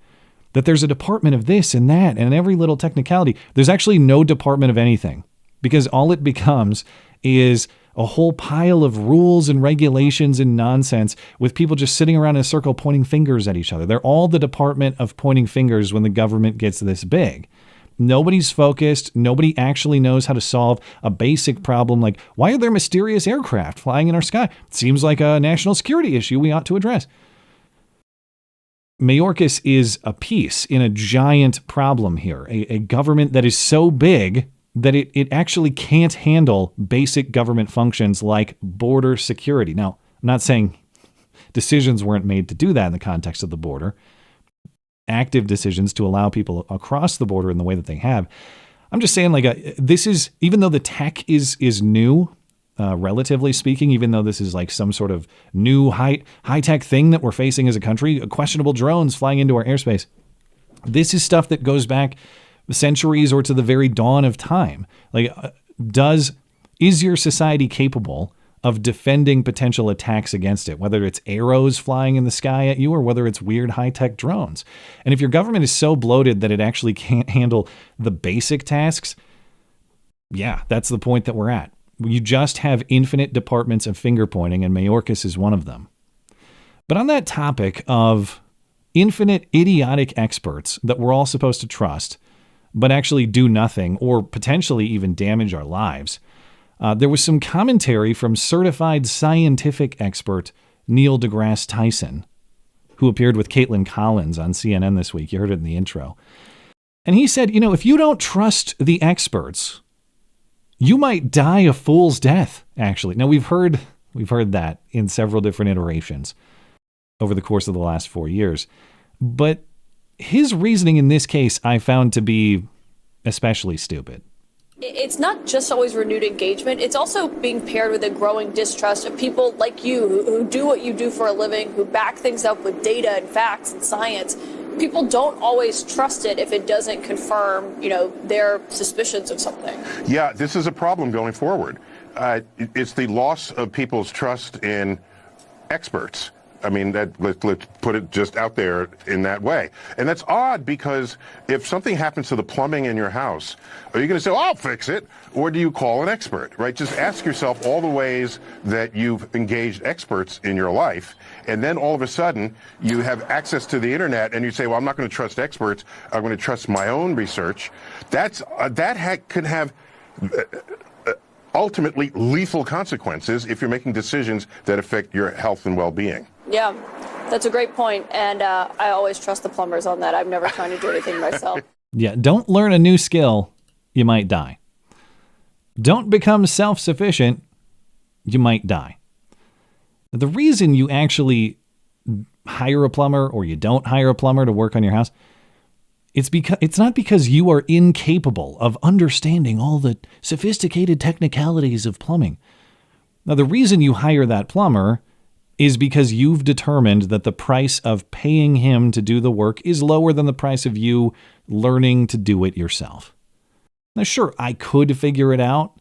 that there's a department of this and that and every little technicality, there's actually no department of anything, because all it becomes is a whole pile of rules and regulations and nonsense with people just sitting around in a circle pointing fingers at each other. They're all the department of pointing fingers when the government gets this big. Nobody's focused. Nobody actually knows how to solve a basic problem like, why are there mysterious aircraft flying in our sky? It seems like a national security issue we ought to address. Mayorkas is a piece in a giant problem here, a government that is so big that it actually can't handle basic government functions like border security. Now, I'm not saying decisions weren't made to do that in the context of the border, active decisions to allow people across the border in the way that they have. I'm just saying, like, this is, even though the tech is new, relatively speaking, even though this is like some sort of new high-tech thing that we're facing as a country, questionable drones flying into our airspace, this is stuff that goes back centuries or to the very dawn of time. Like, is your society capable of defending potential attacks against it, whether it's arrows flying in the sky at you or whether it's weird high-tech drones? And if your government is so bloated that it actually can't handle the basic tasks, yeah, that's the point that we're at. You just have infinite departments of finger pointing, and Mayorkas is one of them. But on that topic of infinite idiotic experts that we're all supposed to trust, but actually do nothing or potentially even damage our lives, there was some commentary from certified scientific expert Neil deGrasse Tyson, who appeared with Caitlin Collins on CNN this week. You heard it in the intro. And he said, if you don't trust the experts, you might die a fool's death, actually. Now, we've heard that in several different iterations over the course of the last 4 years. But his reasoning in this case I found to be especially stupid. It's not just always renewed engagement. It's also being paired with a growing distrust of people like you who do what you do for a living, who back things up with data and facts and science. People don't always trust it if it doesn't confirm, their suspicions of something. Yeah, this is a problem going forward. It's the loss of people's trust in experts. I mean, let's put it just out there in that way. And that's odd because if something happens to the plumbing in your house, are you going to say, I'll fix it? Or do you call an expert, right? Just ask yourself all the ways that you've engaged experts in your life. And then all of a sudden you have access to the internet and you say, well, I'm not going to trust experts. I'm going to trust my own research. That could have ultimately lethal consequences if you're making decisions that affect your health and well-being. Yeah, that's a great point. And I always trust the plumbers on that. I'm never trying to do anything myself. Yeah, don't learn a new skill. You might die. Don't become self-sufficient. You might die. The reason you actually hire a plumber or you don't hire a plumber to work on your house, it's not because you are incapable of understanding all the sophisticated technicalities of plumbing. Now, the reason you hire that plumber is because you've determined that the price of paying him to do the work is lower than the price of you learning to do it yourself. Now, sure, I could figure it out,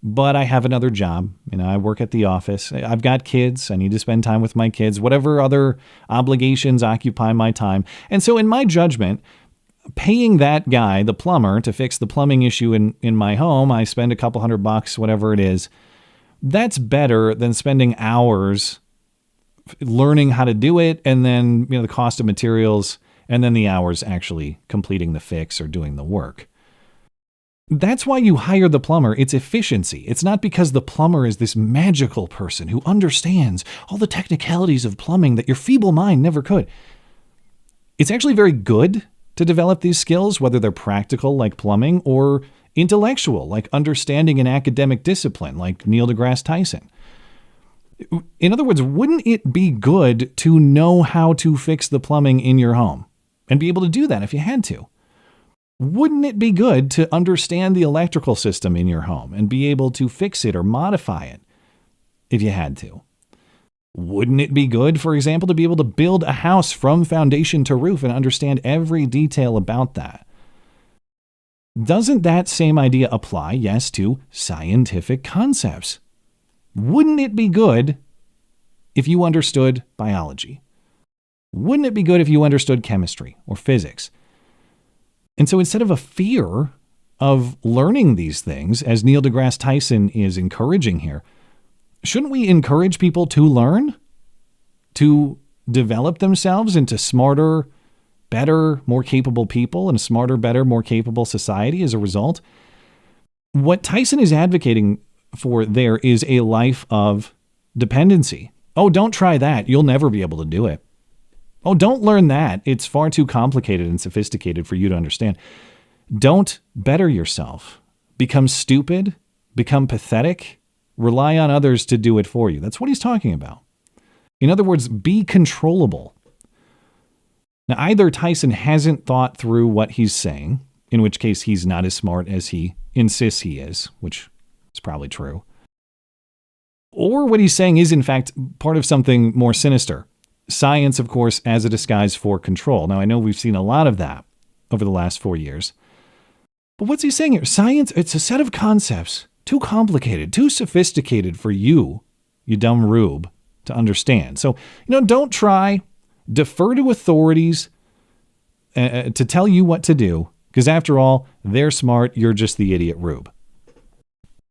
but I have another job. I work at the office. I've got kids. I need to spend time with my kids. Whatever other obligations occupy my time. And so in my judgment, paying that guy, the plumber, to fix the plumbing issue in my home, I spend a couple $100, whatever it is. That's better than spending hours learning how to do it, and then the cost of materials, and then the hours actually completing the fix or doing the work. That's why you hire the plumber. It's efficiency. It's not because the plumber is this magical person who understands all the technicalities of plumbing that your feeble mind never could. It's actually very good to develop these skills, whether they're practical like plumbing or intellectual like understanding an academic discipline like Neil deGrasse Tyson. In other words, wouldn't it be good to know how to fix the plumbing in your home and be able to do that if you had to? Wouldn't it be good to understand the electrical system in your home and be able to fix it or modify it if you had to? Wouldn't it be good, for example, to be able to build a house from foundation to roof and understand every detail about that? Doesn't that same idea apply, yes, to scientific concepts? Wouldn't it be good if you understood biology? Wouldn't it be good if you understood chemistry or physics? And so instead of a fear of learning these things, as Neil deGrasse Tyson is encouraging here, shouldn't we encourage people to learn, to develop themselves into smarter, better, more capable people and a smarter, better, more capable society as a result. What Tyson is advocating for there is a life of dependency. Oh, don't try that. You'll never be able to do it. Oh, don't learn that. It's far too complicated and sophisticated for you to understand. Don't better yourself. Become stupid. Become pathetic. Rely on others to do it for you. That's what he's talking about. In other words, be controllable. Now, either Tyson hasn't thought through what he's saying, in which case he's not as smart as he insists he is, which is probably true. Or what he's saying is, in fact, part of something more sinister. Science, of course, as a disguise for control. Now, I know we've seen a lot of that over the last 4 years. But what's he saying here? Science, it's a set of concepts, too complicated, too sophisticated for you dumb rube, to understand. So, don't try, defer to authorities to tell you what to do, because after all, they're smart, you're just the idiot rube.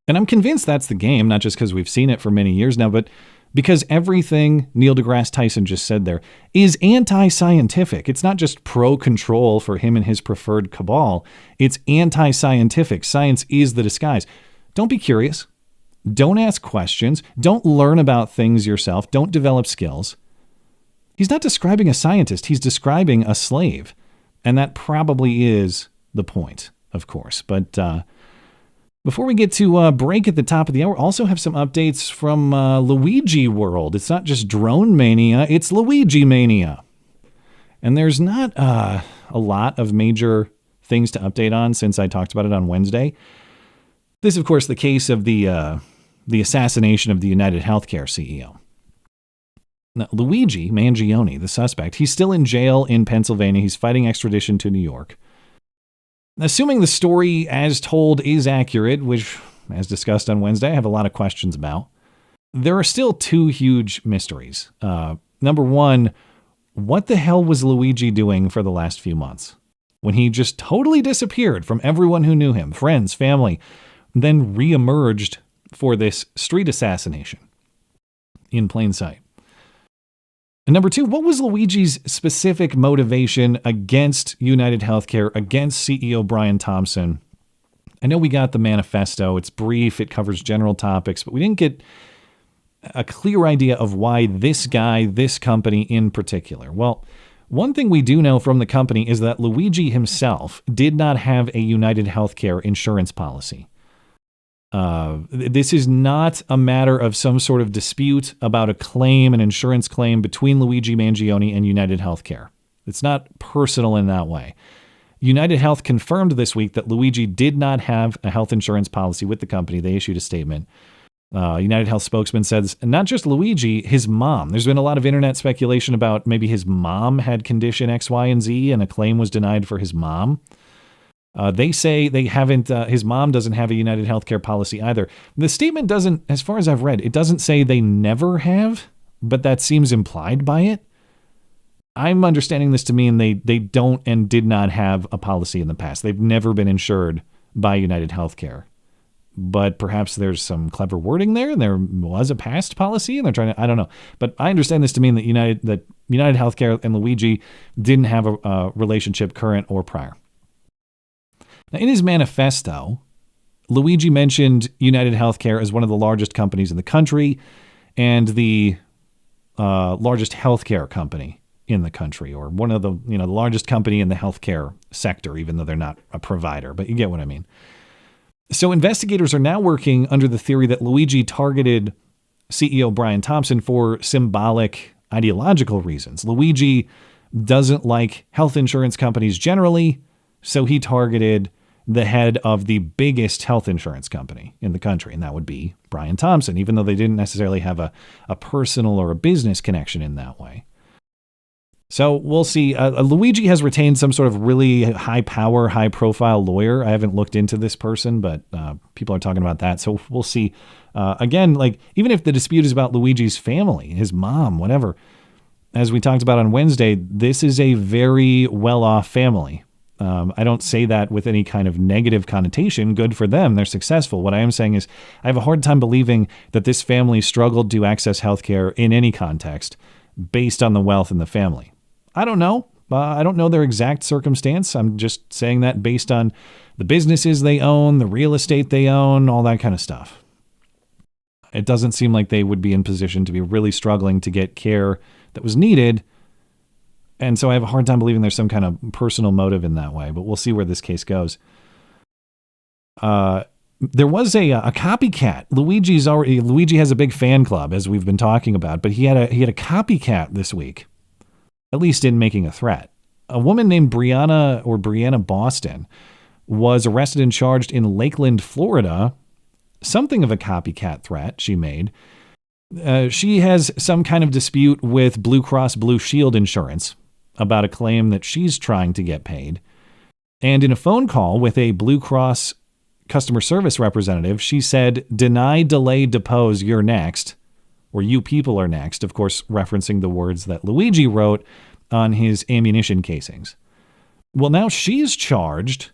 And I'm convinced that's the game, not just because we've seen it for many years now, but because everything Neil deGrasse Tyson just said there is anti-scientific. It's not just pro-control for him and his preferred cabal. It's anti-scientific. Science is the disguise. Don't be curious. Don't ask questions. Don't learn about things yourself. Don't develop skills. He's not describing a scientist. He's describing a slave. And that probably is the point, of course. But before we get to break at the top of the hour, also have some updates from Luigi world. It's not just drone mania, it's Luigi mania. And there's not a lot of major things to update on since I talked about it on Wednesday. This, of course, the case of the assassination of the United Healthcare CEO. Now, Luigi Mangione, the suspect, he's still in jail in Pennsylvania. He's fighting extradition to New York. Assuming the story as told is accurate, which, as discussed on Wednesday, I have a lot of questions about, there are still two huge mysteries. Number one, what the hell was Luigi doing for the last few months? When he just totally disappeared from everyone who knew him, friends, family, then reemerged for this street assassination in plain sight. And number two, what was Luigi's specific motivation against United Healthcare, against CEO Brian Thompson? I know we got the manifesto. It's brief. It covers general topics, but we didn't get a clear idea of why this guy, this company in particular. Well, one thing we do know from the company is that Luigi himself did not have a United Healthcare insurance policy. This is not a matter of some sort of dispute about a claim, an insurance claim between Luigi Mangione and United Healthcare. It's not personal in that way. United Health confirmed this week that Luigi did not have a health insurance policy with the company. They issued a statement. United Health spokesman says, not just Luigi, his mom. There's been a lot of internet speculation about maybe his mom had condition X, Y, and Z, and a claim was denied for his mom. They say they haven't, his mom doesn't have a United Healthcare policy either. The statement doesn't, as far as I've read, it doesn't say they never have, but that seems implied by it. I'm understanding this to mean they don't and did not have a policy in the past. They've never been insured by United Healthcare. But perhaps there's some clever wording there, and there was a past policy, and they're trying to, I don't know. But I understand this to mean that United Healthcare and Luigi didn't have a relationship current or prior. Now, in his manifesto, Luigi mentioned United Healthcare as one of the largest companies in the country and the largest healthcare company in the country, or one of the largest company in the healthcare sector, even though they're not a provider. But you get what I mean. So investigators are now working under the theory that Luigi targeted CEO Brian Thompson for symbolic ideological reasons. Luigi doesn't like health insurance companies generally, so he targeted the head of the biggest health insurance company in the country, and that would be Brian Thompson, even though they didn't necessarily have a personal or a business connection in that way. So we'll see. Luigi has retained some sort of really high-power, high-profile lawyer. I haven't looked into this person, but people are talking about that. So we'll see. Again, like, even if the dispute is about Luigi's family, his mom, whatever, as we talked about on Wednesday, this is a very well-off family. I don't say that with any kind of negative connotation. Good for them. They're successful. What I am saying is I have a hard time believing that this family struggled to access healthcare in any context based on the wealth in the family. I don't know. I don't know their exact circumstance. I'm just saying that based on the businesses they own, the real estate they own, all that kind of stuff. It doesn't seem like they would be in position to be really struggling to get care that was needed. And so I have a hard time believing there's some kind of personal motive in that way, but we'll see where this case goes. There was a copycat. Luigi has a big fan club, as we've been talking about, but he had a copycat this week, at least in making a threat. A woman named Brianna Boston was arrested and charged in Lakeland, Florida. Something of a copycat threat she made. She has some kind of dispute with Blue Cross Blue Shield Insurance about a claim that she's trying to get paid. And in a phone call with a Blue Cross customer service representative, she said, "Deny, delay, depose, you're next," or "you people are next," of course, referencing the words that Luigi wrote on his ammunition casings. Well, now she's charged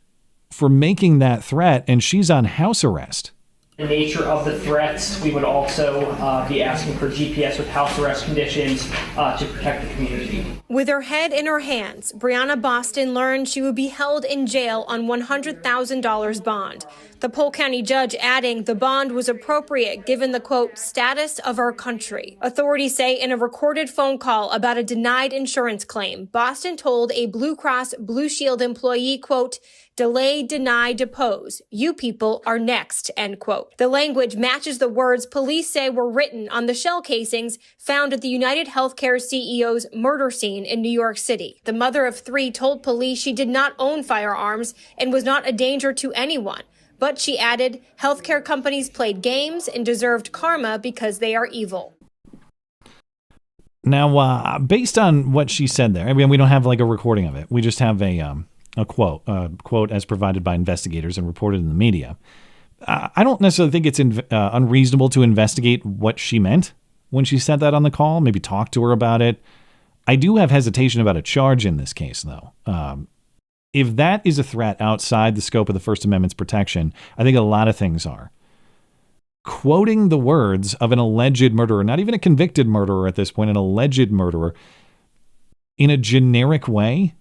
for making that threat, and she's on house arrest. The nature of the threats, we would also be asking for GPS with house arrest conditions to protect the community. With her head in her hands, Brianna Boston learned she would be held in jail on $100,000 bond. The Polk County judge adding the bond was appropriate given the, quote, status of our country. Authorities say in a recorded phone call about a denied insurance claim, Boston told a Blue Cross Blue Shield employee, quote, "Delay, deny, depose. You people are next," end quote. The language matches the words police say were written on the shell casings found at the United Healthcare CEO's murder scene in New York City. The mother of three told police she did not own firearms and was not a danger to anyone. But she added, healthcare companies played games and deserved karma because they are evil. Now, based on what she said there, I mean, we don't have like a recording of it. We just have a quote as provided by investigators and reported in the media. I don't necessarily think it's unreasonable to investigate what she meant when she said that on the call, maybe talk to her about it. I do have hesitation about a charge in this case, though. If that is a threat outside the scope of the First Amendment's protection, I think a lot of things are. Quoting the words of an alleged murderer, not even a convicted murderer at this point, an alleged murderer, in a generic way,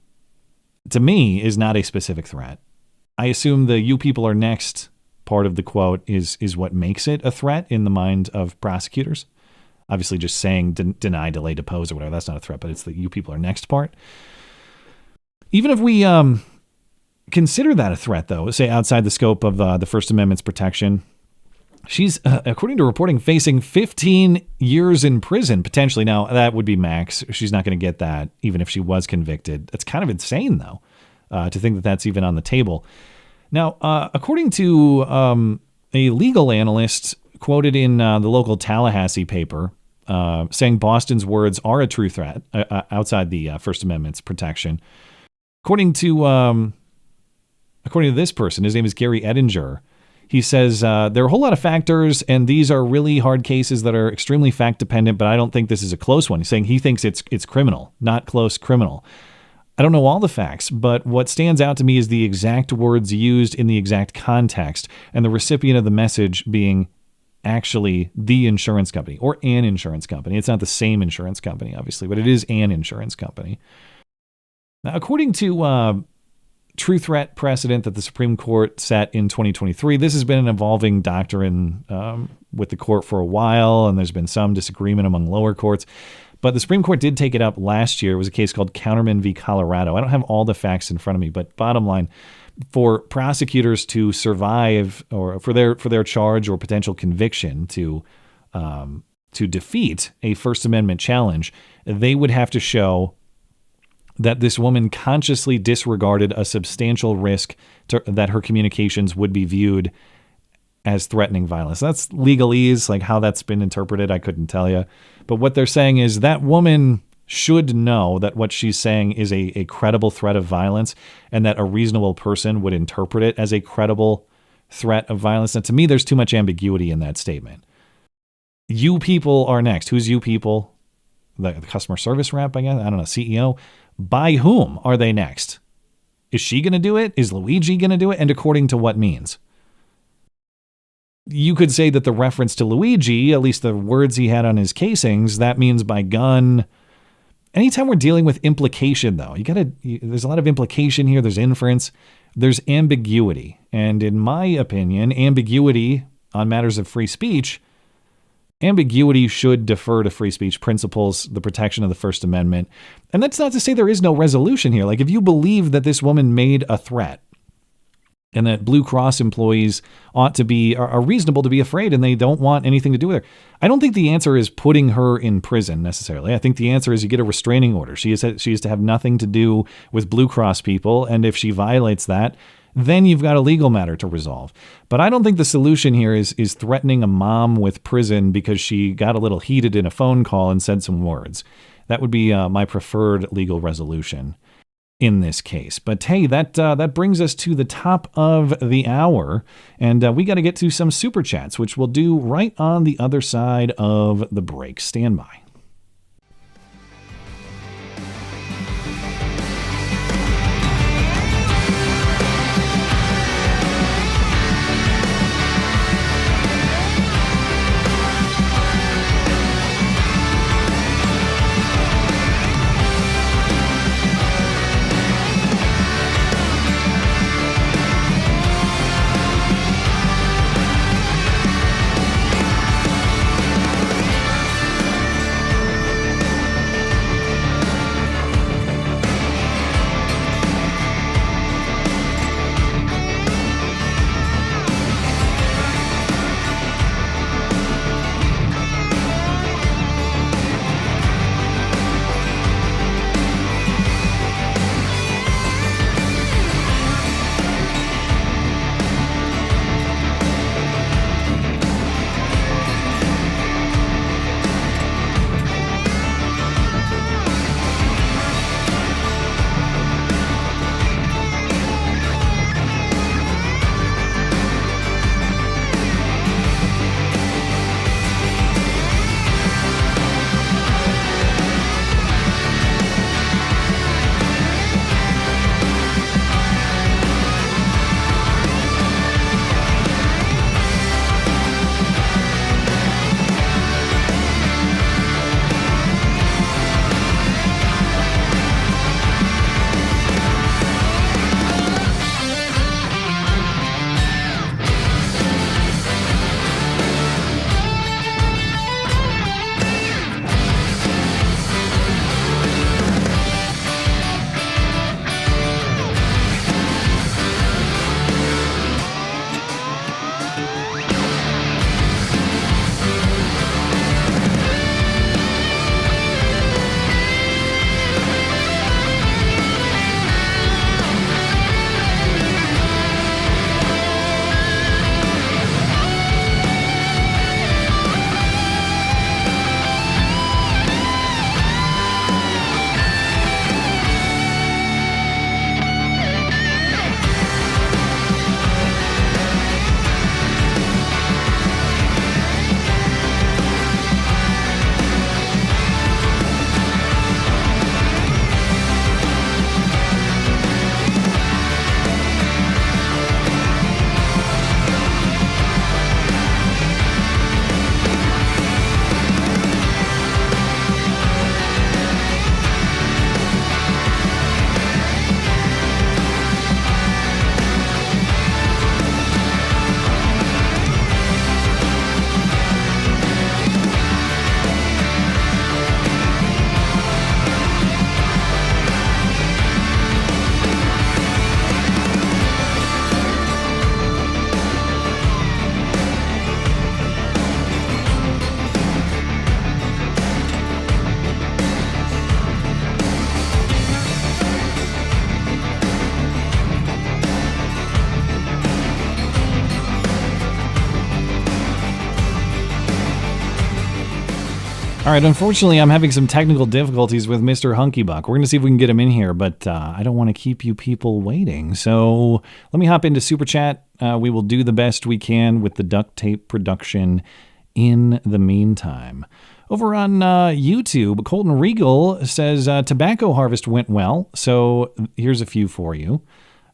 to me, is not a specific threat. I assume the "you people are next" part of the quote is what makes it a threat in the mind of prosecutors. Obviously, just saying deny, delay, depose, or whatever, that's not a threat, but it's the "you people are next" part. Even if we consider that a threat, though, say outside the scope of the First Amendment's protection, she's, according to reporting, facing 15 years in prison, potentially. Now, that would be max. She's not going to get that, even if she was convicted. That's kind of insane, though, to think that that's even on the table. Now, according to a legal analyst quoted in the local Tallahassee paper, saying Boston's words are a true threat outside the First Amendment's protection. According to this person, his name is Gary Edinger. He says, there are a whole lot of factors, and these are really hard cases that are extremely fact-dependent, but I don't think this is a close one. He's saying he thinks it's criminal, not close criminal. I don't know all the facts, but what stands out to me is the exact words used in the exact context, and the recipient of the message being actually the insurance company, or an insurance company. It's not the same insurance company, obviously, but it is an insurance company. Now, according to true threat precedent that the Supreme Court set in 2023, this has been an evolving doctrine with the court for a while, and there's been some disagreement among lower courts. But the Supreme Court did take it up last year. It was a case called Counterman v. Colorado. I don't have all the facts in front of me, but bottom line, for prosecutors to survive, or for their charge or potential conviction to defeat a First Amendment challenge, they would have to show that this woman consciously disregarded a substantial risk that her communications would be viewed as threatening violence. That's legalese, like how that's been interpreted, I couldn't tell you. But what they're saying is that woman should know that what she's saying is a credible threat of violence, and that a reasonable person would interpret it as a credible threat of violence. And to me, there's too much ambiguity in that statement. You people are next. Who's you people? The customer service rep, I guess? I don't know, CEO. By whom are they next? Is she going to do it? Is Luigi going to do it? And according to what means? You could say that the reference to Luigi, at least the words he had on his casings, that means by gun. Anytime we're dealing with implication, though, there's a lot of implication here. There's inference. There's ambiguity. And in my opinion, ambiguity on matters of free speech, ambiguity should defer to free speech principles, the protection of the First Amendment. And that's not to say there is no resolution here. Like, if you believe that this woman made a threat and that Blue Cross employees are reasonable to be afraid and they don't want anything to do with her, I don't think the answer is putting her in prison necessarily. I think the answer is you get a restraining order. She is to have nothing to do with Blue Cross people. And if she violates that, then you've got a legal matter to resolve. But I don't think the solution here is threatening a mom with prison because she got a little heated in a phone call and said some words. That would be my preferred legal resolution in this case. But hey, that brings us to the top of the hour, and we got to get to some super chats, which we'll do right on the other side of the break. Stand by. All right, unfortunately, I'm having some technical difficulties with Mr. Hunky Buck. We're going to see if we can get him in here, but I don't want to keep you people waiting. So let me hop into Super Chat. We will do the best we can with the duct tape production in the meantime. Over on YouTube, Colton Regal says, tobacco harvest went well, so here's a few for you.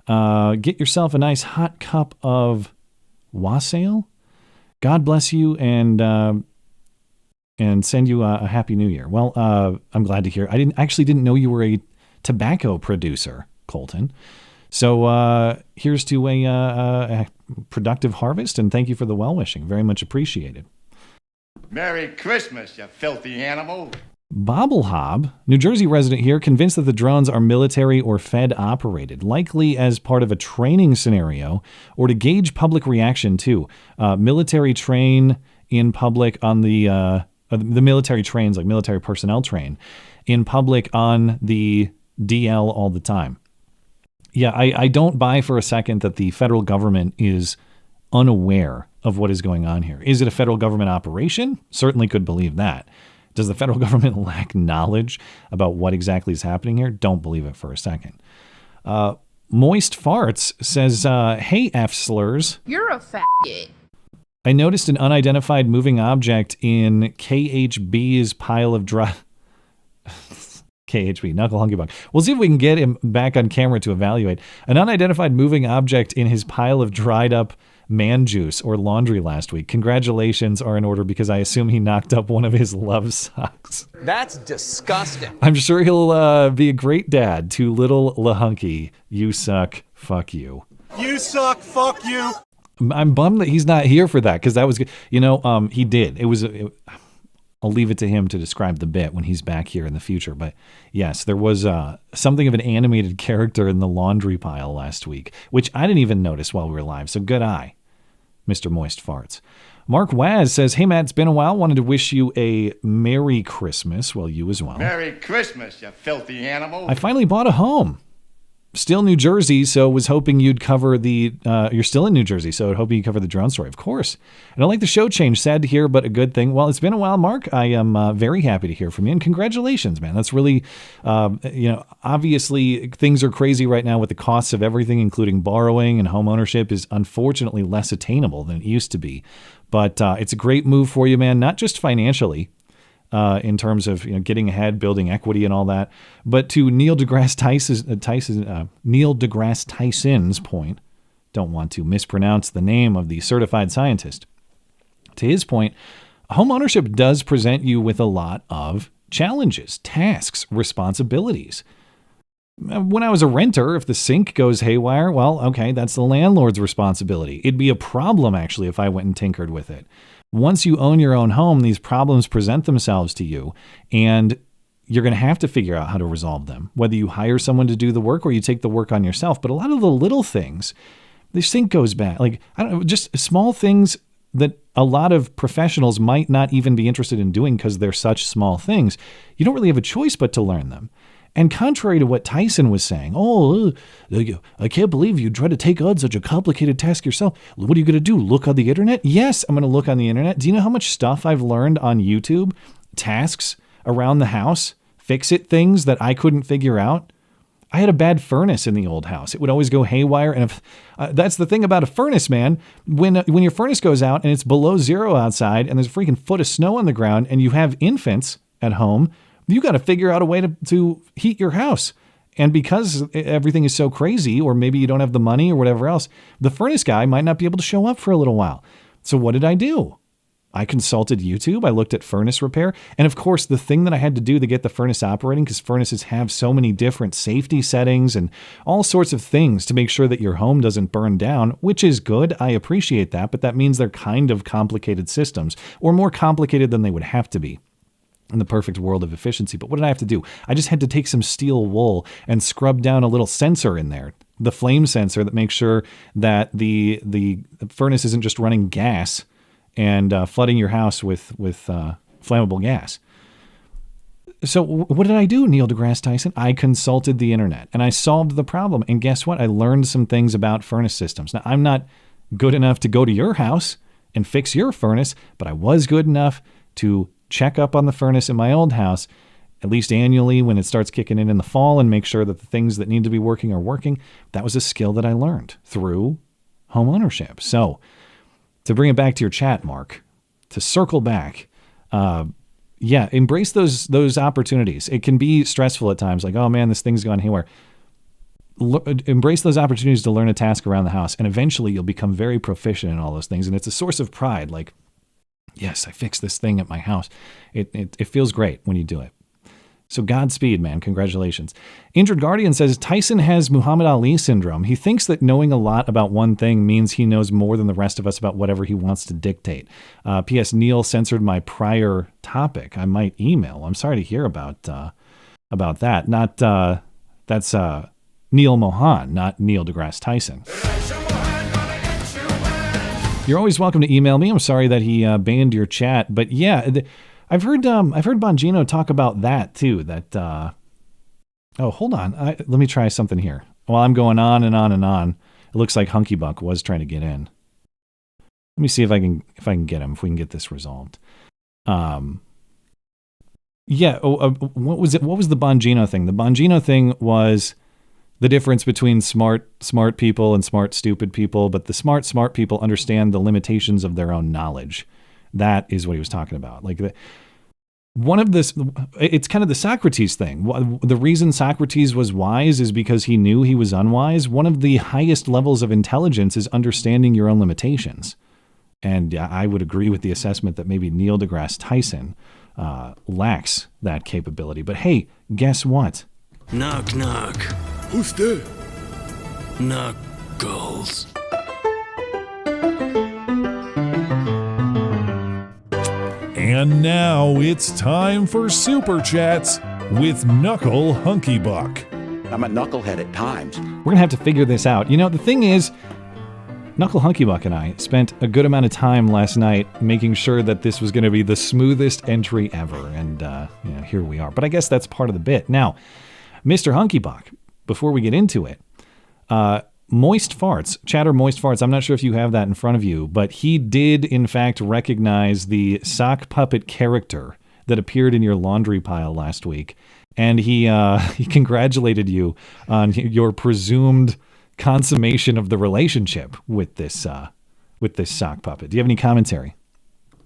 Get yourself a nice hot cup of wassail. God bless you, and and send you a happy new year. Well, I'm glad to hear. I didn't know you were a tobacco producer, Colton. So here's to a productive harvest, and thank you for the well-wishing. Very much appreciated. Merry Christmas, you filthy animal. Bobblehob, New Jersey resident here, convinced that the drones are military or Fed operated, likely as part of a training scenario or to gauge public reaction to. Military train in public on the military trains, like military personnel train in public on the DL all the time. Yeah, I don't buy for a second that the federal government is unaware of what is going on here. Is it a federal government operation? Certainly could believe that. Does the federal government lack knowledge about what exactly is happening here? Don't believe it for a second. Moist Farts says, hey, F-slurs. You're a faggot. I noticed an unidentified moving object in KHB's pile of dry... KHB, Knuckle Hunky Buck. We'll see if we can get him back on camera to evaluate. An unidentified moving object in his pile of dried up man juice or laundry last week. Congratulations are in order because I assume he knocked up one of his love socks. That's disgusting. I'm sure he'll be a great dad to little LaHunky. You suck. Fuck you. You suck. Fuck you. I'm bummed that he's not here for that because that was good. You know, he did. I'll leave it to him to describe the bit when he's back here in the future. But yes, there was something of an animated character in the laundry pile last week, which I didn't even notice while we were live. So good eye, Mr. Moist Farts. Mark Waz says, hey, Matt, it's been a while. Wanted to wish you a Merry Christmas. Well, you as well. Merry Christmas, you filthy animal. I finally bought a home. Still New Jersey, so was hoping you'd cover the... you're still in New Jersey, so hoping you cover the drone story, of course. I don't like the show change. Sad to hear, but a good thing. Well, it's been a while, Mark. I am very happy to hear from you, and congratulations, man. That's really... obviously, things are crazy right now with the costs of everything, including borrowing, and home ownership is unfortunately less attainable than it used to be. But it's a great move for you, man, not just financially, in terms of getting ahead, building equity and all that. But to Neil deGrasse Tyson's point, don't want to mispronounce the name of the certified scientist. To his point, home ownership does present you with a lot of challenges, tasks, responsibilities. When I was a renter, if the sink goes haywire, well, okay, that's the landlord's responsibility. It'd be a problem, actually, if I went and tinkered with it. Once you own your own home, these problems present themselves to you, and you're going to have to figure out how to resolve them, whether you hire someone to do the work or you take the work on yourself. But a lot of the little things, the sink goes bad. Like, I don't know, just small things that a lot of professionals might not even be interested in doing because they're such small things. You don't really have a choice but to learn them. And contrary to what Tyson was saying, I can't believe you try to take on such a complicated task yourself. What are you going to do? Look on the internet? Yes, I'm going to look on the internet. Do you know how much stuff I've learned on YouTube? Tasks around the house, fix-it things that I couldn't figure out. I had a bad furnace in the old house. It would always go haywire. And if that's the thing about a furnace, man. When your furnace goes out and it's below zero outside and there's a freaking foot of snow on the ground and you have infants at home, you got to figure out a way to heat your house. And because everything is so crazy, or maybe you don't have the money or whatever else, the furnace guy might not be able to show up for a little while. So what did I do? I consulted YouTube. I looked at furnace repair. And of course, the thing that I had to do to get the furnace operating, because furnaces have so many different safety settings and all sorts of things to make sure that your home doesn't burn down, which is good. I appreciate that. But that means they're kind of complicated systems, or more complicated than they would have to be in the perfect world of efficiency. But what did I have to do? I just had to take some steel wool and scrub down a little sensor in there, the flame sensor that makes sure that the furnace isn't just running gas and flooding your house with flammable gas. So what did I do, Neil deGrasse Tyson? I consulted the internet and I solved the problem. And guess what? I learned some things about furnace systems. Now, I'm not good enough to go to your house and fix your furnace, but I was good enough to check up on the furnace in my old house, at least annually when it starts kicking in the fall, and make sure that the things that need to be working are working. That was a skill that I learned through home ownership. So to bring it back to your chat, Mark, to circle back, embrace those opportunities. It can be stressful at times, like, oh man, this thing's gone haywire. Embrace those opportunities to learn a task around the house, and eventually you'll become very proficient in all those things. And it's a source of pride. Like, Yes, I fixed this thing at my house. It feels great when you do it. So Godspeed, man. Congratulations. Injured Guardian says Tyson has Muhammad Ali syndrome. He thinks that knowing a lot about one thing means he knows more than the rest of us about whatever he wants to dictate. P.S. Neil censored my prior topic. I might email. I'm sorry to hear about that. That's Neil Mohan, not Neil deGrasse Tyson. You're always welcome to email me. I'm sorry that he banned your chat, but yeah. I've heard Bongino talk about that too. That oh, hold on. Let me try something here. While I'm going on and on and on, it looks like Hunky Buck was trying to get in. Let me see if I can get him. If we can get this resolved. Yeah. What was it? What was the Bongino thing? The Bongino thing was the difference between smart people and smart stupid people. But the smart people understand the limitations of their own knowledge. That is what he was talking about. Like it's kind of the Socrates thing. The reason Socrates was wise is because he knew he was unwise. One of the highest levels of intelligence is understanding your own limitations. And I would agree with the assessment that maybe Neil deGrasse Tyson lacks that capability. But hey, guess what? Knock, knock. Who's there? Knuckles. And now it's time for Super Chats with Knuckle Hunky Buck. I'm a knucklehead at times. We're going to have to figure this out. You know, the thing is, Knuckle Hunky Buck and I spent a good amount of time last night making sure that this was going to be the smoothest entry ever. And, here we are. But I guess that's part of the bit. Now, Mr. Hunky Buck, before we get into it, Moist Farts, Chatter Moist Farts, I'm not sure if you have that in front of you, but he did, in fact, recognize the sock puppet character that appeared in your laundry pile last week. And he congratulated you on your presumed consummation of the relationship with this sock puppet. Do you have any commentary?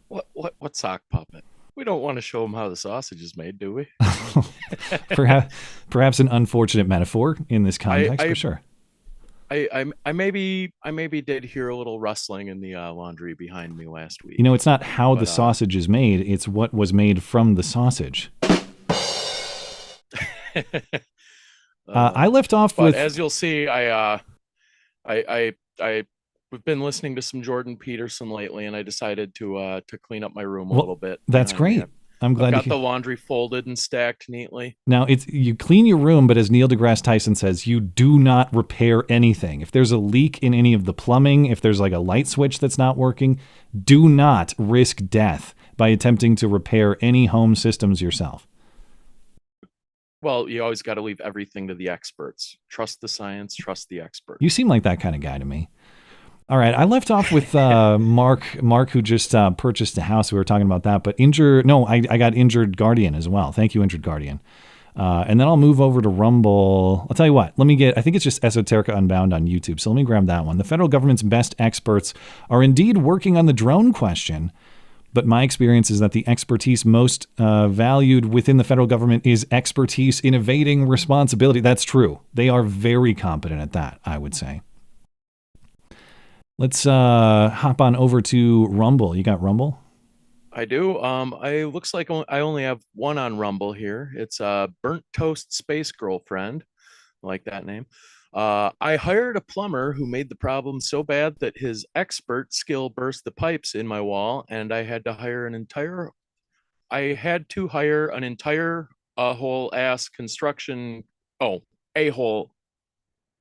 What sock puppet? We don't want to show him how the sausage is made, do we? Perhaps an unfortunate metaphor in this context, for sure. I maybe did hear a little rustling in the laundry behind me last week. You know, it's not how the sausage is made; it's what was made from the sausage. I left off with, as you'll see, I've been listening to some Jordan Peterson lately, and I decided to clean up my room a little bit. That's great. I'm glad I got the laundry folded and stacked neatly. Now, you clean your room, but as Neil deGrasse Tyson says, you do not repair anything. If there's a leak in any of the plumbing, if there's like a light switch that's not working, do not risk death by attempting to repair any home systems yourself. Well, you always got to leave everything to the experts. Trust the science, trust the experts. You seem like that kind of guy to me. All right, I left off with Mark, who just purchased a house. We were talking about that, but I got Injured Guardian as well. Thank you, Injured Guardian. And then I'll move over to Rumble. I'll tell you what, I think it's just Esoterica Unbound on YouTube, so let me grab that one. The federal government's best experts are indeed working on the drone question, but my experience is that the expertise most valued within the federal government is expertise in evading responsibility. That's true. They are very competent at that, I would say. Let's hop on over to Rumble. You got Rumble? I do. Looks like I only have one on Rumble here. It's Burnt Toast Space Girlfriend. I like that name. I hired a plumber who made the problem so bad that his expert skill burst the pipes in my wall, and I had to hire an entire whole ass construction. Oh, a whole.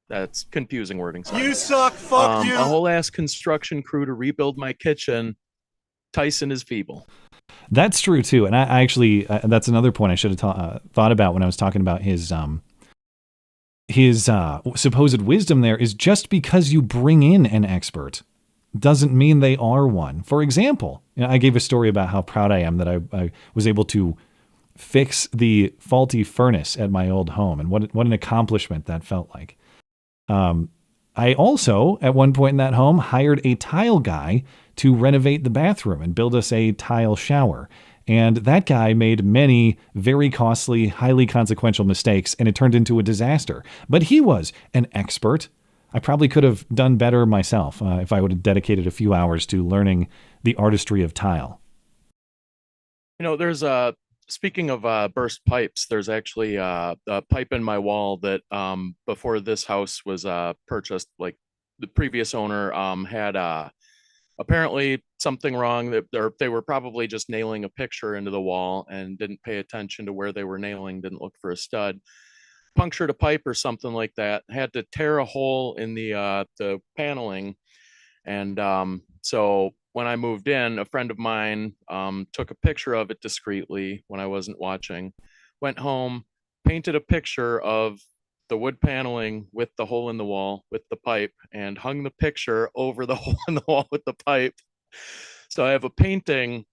That's confusing wording. Sorry. You suck. Fuck you. A whole ass construction crew to rebuild my kitchen. Tyson is feeble. That's true too, and I actually that's another point I should have thought about when I was talking about his supposed wisdom. There is just because you bring in an expert doesn't mean they are one. For example, I gave a story about how proud I am that I was able to fix the faulty furnace at my old home, and what an accomplishment that felt like. I also, at one point in that home, hired a tile guy to renovate the bathroom and build us a tile shower. And that guy made many very costly, highly consequential mistakes, and it turned into a disaster. But he was an expert. I probably could have done better myself if I would have dedicated a few hours to learning the artistry of tile. There's speaking of burst pipes, there's actually a pipe in my wall that before this house was purchased, like the previous owner had apparently something wrong, that they were probably just nailing a picture into the wall and didn't pay attention to where they were nailing, didn't look for a stud, punctured a pipe or something like that, had to tear a hole in the paneling. And so when I moved in, a friend of mine took a picture of it discreetly when I wasn't watching, went home, painted a picture of the wood paneling with the hole in the wall with the pipe, and hung the picture over the hole in the wall with the pipe. So I have a painting.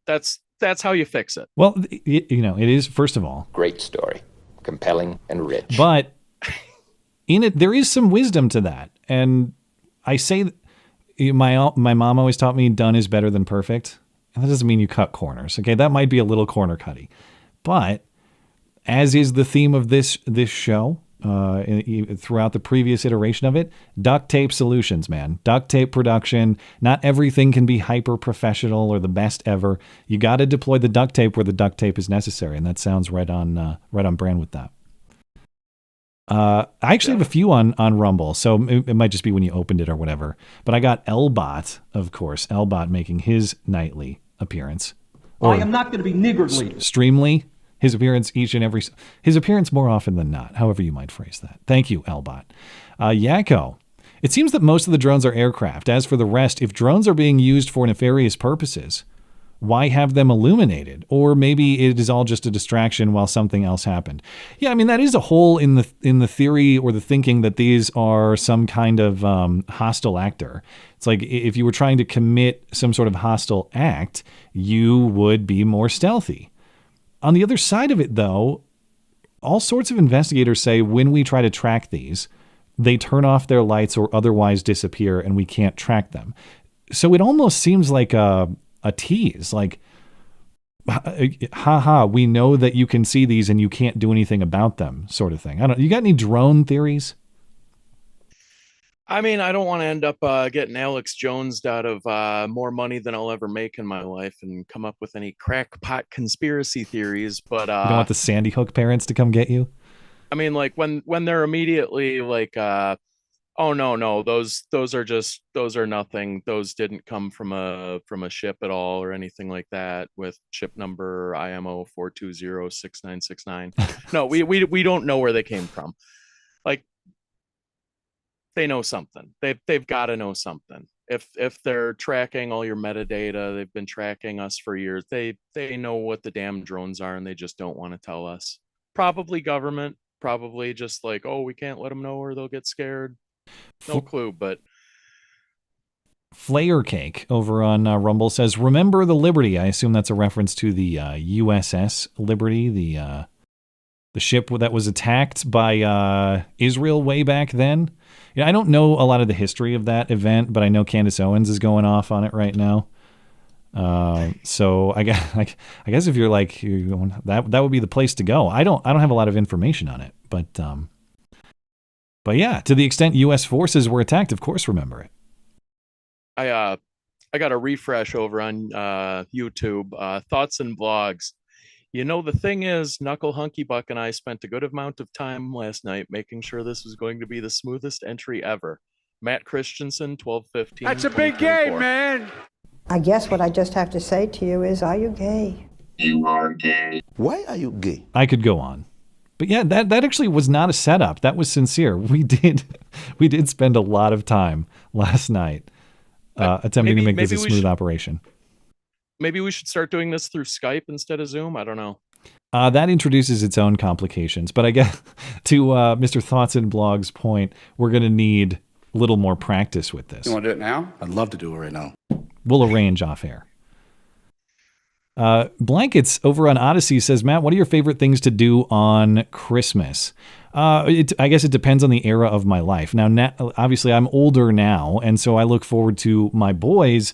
That's how you fix it. Well, it is, first of all, great story, compelling and rich. But in it, there is some wisdom to that. And I say, my mom always taught me done is better than perfect. And that doesn't mean you cut corners. Okay, that might be a little corner cutty. But as is the theme of this show, throughout the previous iteration of it, duct tape solutions, man. Duct tape production. Not everything can be hyper professional or the best ever. You got to deploy the duct tape where the duct tape is necessary, and that sounds right on brand with that. I actually have a few on Rumble, so it might just be when you opened it or whatever. But I got Lbot, of course, Lbot making his nightly appearance. I am not going to be niggardly. Streamly. His appearance his appearance more often than not, however you might phrase that. Thank you, Lbot. Yakko. It seems that most of the drones are aircraft. As for the rest, if drones are being used for nefarious purposes, why have them illuminated? Or maybe it is all just a distraction while something else happened. Yeah, I mean, that is a hole in the theory or the thinking that these are some kind of hostile actor. It's like if you were trying to commit some sort of hostile act, you would be more stealthy. On the other side of it, though, all sorts of investigators say when we try to track these, they turn off their lights or otherwise disappear and we can't track them. So it almost seems like a tease, like, haha, we know that you can see these and you can't do anything about them, sort of thing. You got any drone theories? I mean, I don't want to end up getting Alex Jones out of more money than I'll ever make in my life and come up with any crackpot conspiracy theories. But you don't want the Sandy Hook parents to come get you? I mean, like when they're immediately like, oh no, those are nothing. Those didn't come from a ship at all or anything like that with ship number IMO 4206969. No, we don't know where they came from. Like, they know something. They've got to know something. If they're tracking all your metadata, they've been tracking us for years. They know what the damn drones are, and they just don't want to tell us. Probably government. Probably just like, oh, we can't let them know or they'll get scared. No clue, but. Flayer Cake over on Rumble says, "Remember the Liberty." I assume that's a reference to the USS Liberty, the ship that was attacked by Israel way back then. I don't know a lot of the history of that event, but I know Candace Owens is going off on it right now. So I guess if you're like that would be the place to go. I don't have a lot of information on it, but yeah, to the extent U.S. forces were attacked, of course, remember it. I got a refresh over on YouTube, thoughts and vlogs. The thing is, Knuckle Hunky Buck and I spent a good amount of time last night making sure this was going to be the smoothest entry ever. Matt Christiansen, 12/15. That's a big game, man. I guess what I just have to say to you is, are you gay? You are gay. Why are you gay? I could go on. But yeah, that actually was not a setup. That was sincere. We did spend a lot of time last night attempting to make this a smooth operation. Maybe we should start doing this through Skype instead of Zoom. I don't know. That introduces its own complications. But I guess to Mr. Thoughts and Blog's point, we're going to need a little more practice with this. You want to do it now? I'd love to do it right now. We'll arrange off air. Blankets over on Odyssey says, Matt, what are your favorite things to do on Christmas? I guess it depends on the era of my life. Now, obviously, I'm older now, and so I look forward to my boys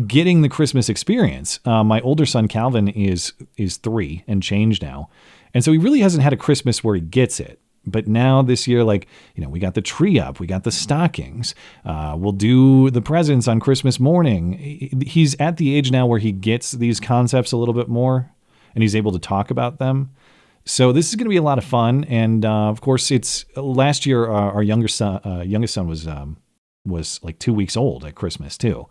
getting the Christmas experience. My older son, Calvin, is 3 and change now. And so he really hasn't had a Christmas where he gets it. But now this year, like, we got the tree up, we got the stockings. We'll do the presents on Christmas morning. He's at the age now where he gets these concepts a little bit more and he's able to talk about them. So this is going to be a lot of fun. And of course, it's last year, our youngest son was like 2 weeks old at Christmas too.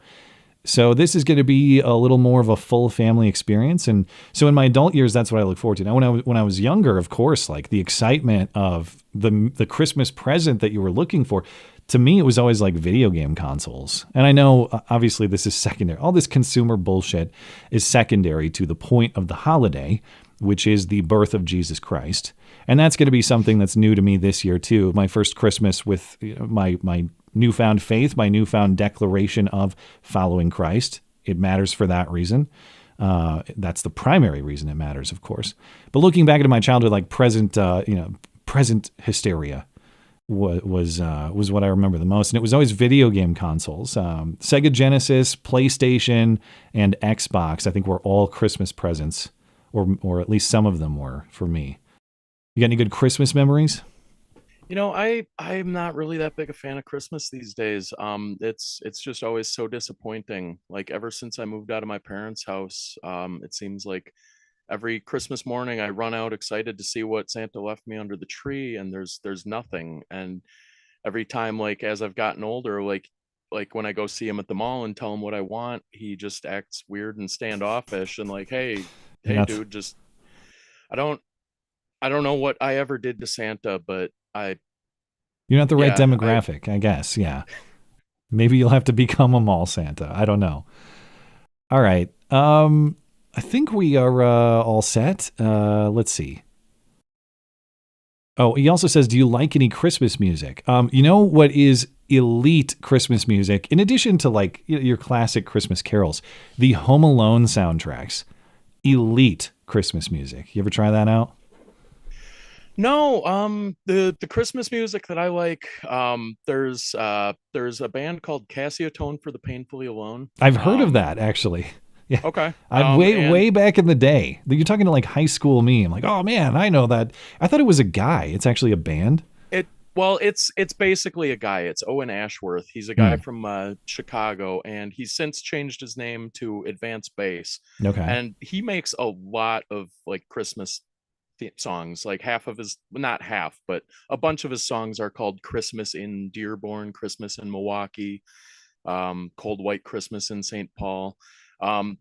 So this is going to be a little more of a full family experience. And so in my adult years, that's what I look forward to. Now, when I was younger, of course, like the excitement of the Christmas present that you were looking for, to me, it was always like video game consoles. And I know, obviously, this is secondary. All this consumer bullshit is secondary to the point of the holiday, which is the birth of Jesus Christ. And that's going to be something that's new to me this year, too. My first Christmas with my newfound faith, my newfound declaration of following Christ. It matters for that reason. That's the primary reason it matters, of course. But looking back into my childhood, like present hysteria was what I remember the most. And it was always video game consoles. Sega Genesis, PlayStation, and Xbox, I think, were all Christmas presents, or at least some of them were for me. You got any good Christmas memories? I'm not really that big a fan of Christmas these days. It's just always so disappointing. Like ever since I moved out of my parents' house, it seems like every Christmas morning I run out excited to see what Santa left me under the tree, and there's nothing. And every time, like as I've gotten older, like when I go see him at the mall and tell him what I want, he just acts weird and standoffish and like, hey, dude, just I don't know what I ever did to Santa, but you're not the right demographic, I guess. Yeah. Maybe you'll have to become a mall Santa. I don't know. All right. I think we are all set. Let's see. Oh, he also says, do you like any Christmas music? You know what is elite Christmas music? In addition to like your classic Christmas carols, the Home Alone soundtracks. Elite Christmas music. You ever try that out? No, the Christmas music that I like, there's a band called Cassiotone for the Painfully Alone. I've heard of that, actually. Yeah. Okay. Way back in the day. You're talking to like high school me. I'm like, oh man, I know that. I thought it was a guy. It's actually a band. It's basically a guy. It's Owen Ashworth. He's a guy from Chicago, and he's since changed his name to Advance Bass. Okay. And he makes a lot of like Christmas songs. Like not half, but a bunch of his songs are called Christmas in Dearborn, Christmas in Milwaukee, Cold White Christmas in St. Paul.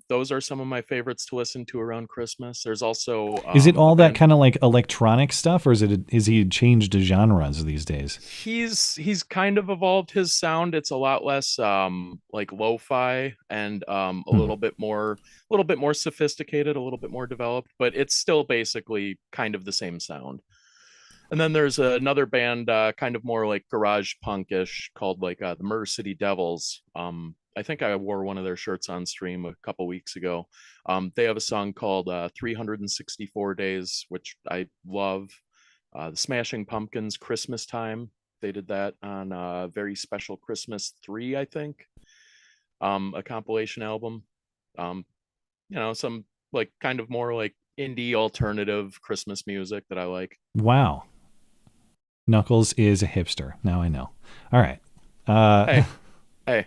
Those are some of my favorites to listen to around Christmas. There's also is it all that kind of like electronic stuff, or is he changed to genres these days? He's kind of evolved his sound. It's a lot less like lo-fi and a little bit more sophisticated, a little bit more developed, but it's still basically kind of the same sound. And then there's another band kind of more like garage punkish called like the Murder City Devils. I think I wore one of their shirts on stream a couple weeks ago. They have a song called 364 Days, which I love. The Smashing Pumpkins, Christmas Time. They did that on a very special Christmas 3, I think. A compilation album. Some like kind of more like indie alternative Christmas music that I like. Wow. Knuckles is a hipster. Now I know. All right. Hey.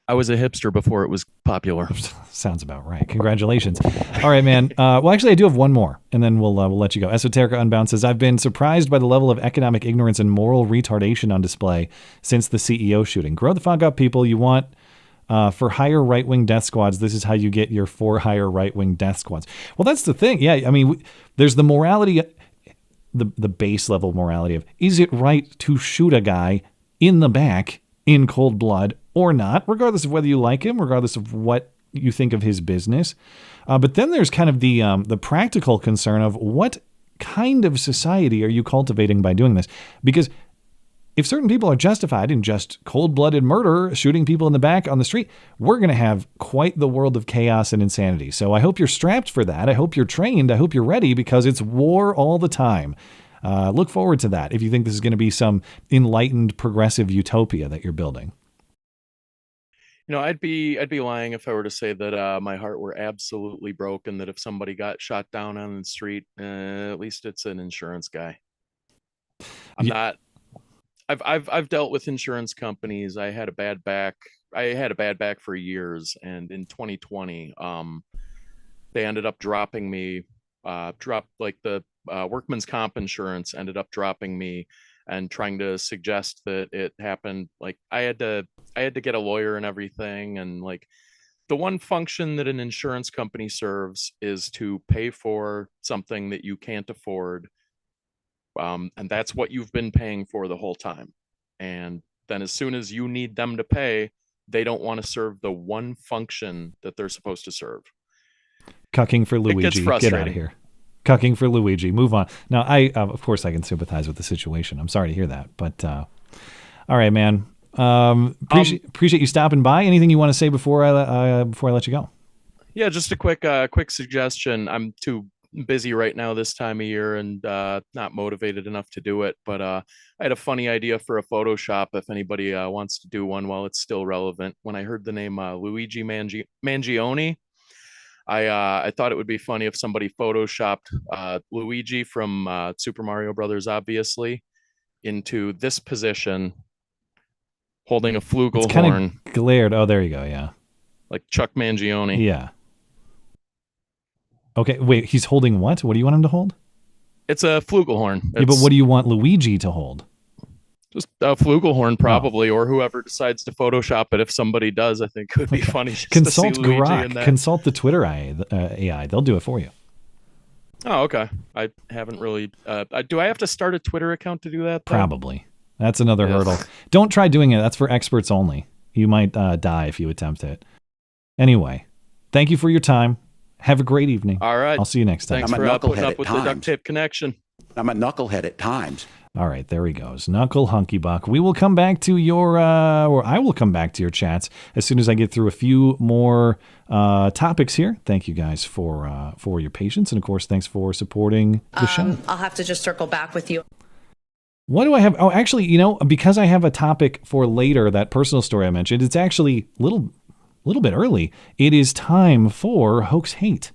I was a hipster before it was popular. Sounds about right. Congratulations. All right, man. Well, actually, I do have one more, and then we'll let you go. Esoterica Unbound says, I've been surprised by the level of economic ignorance and moral retardation on display since the CEO shooting. Grow the fuck up, people. You want for higher right-wing death squads, this is how you get your 4 higher right-wing death squads. Well, that's the thing. Yeah, I mean, there's the morality, the base level morality of, is it right to shoot a guy in the back in cold blood or not, regardless of whether you like him, regardless of what you think of his business. But then there's kind of the practical concern of what kind of society are you cultivating by doing this? Because if certain people are justified in just cold-blooded murder, shooting people in the back on the street, we're going to have quite the world of chaos and insanity. So I hope you're strapped for that. I hope you're trained. I hope you're ready, because it's war all the time. Look forward to that if you think this is going to be some enlightened progressive utopia that you're building. I'd be lying if I were to say that my heart were absolutely broken. That if somebody got shot down on the street, at least it's an insurance guy. I've dealt with insurance companies. I had a bad back for years, and in 2020, they ended up dropping me. The workman's comp insurance ended up dropping me, and trying to suggest that it happened. Like I had to get a lawyer and everything, and like the one function that an insurance company serves is to pay for something that you can't afford. And that's what you've been paying for the whole time. And then as soon as you need them to pay, they don't want to serve the one function that they're supposed to serve. Cucking for Luigi. Get out of here. Cucking for Luigi. Move on. Now, of course, I can sympathize with the situation. I'm sorry to hear that. But all right, man. Appreciate you stopping by. Anything you want to say before I let you go? Yeah, just a quick suggestion. I'm too busy right now this time of year and not motivated enough to do it, but I had a funny idea for a Photoshop if anybody wants to do one while it's still relevant. When I heard the name Luigi Mangione, I thought it would be funny if somebody Photoshopped Luigi from Super Mario Brothers, obviously, into this position, holding a flugelhorn. It's kind of glared. Oh, there you go. Yeah, like Chuck Mangione. Yeah. Okay, wait, he's holding what? What do you want him to hold? It's a flugelhorn. Yeah, but what do you want Luigi to hold? Just a flugelhorn, probably, or whoever decides to Photoshop it. If somebody does, I think it would be funny. Consult Grok. Consult the Twitter AI. They'll do it for you. Oh, okay. I haven't really. Do I have to start a Twitter account to do that, though? Probably. That's another hurdle. Don't try doing it. That's for experts only. You might die if you attempt it. Anyway, thank you for your time. Have a great evening. All right. I'll see you next time. Thanks for putting up with the duct tape connection. I'm a knucklehead at times. All right, there he goes. Knuckle Hunky Buck. We will come back to your, or I will come back to your chats as soon as I get through a few more topics here. Thank you guys for your patience. And of course, thanks for supporting the show. I'll have to just circle back with you. What do I have? Oh, actually, because I have a topic for later, that personal story I mentioned, it's actually a little bit early. It is time for Hoax Hate.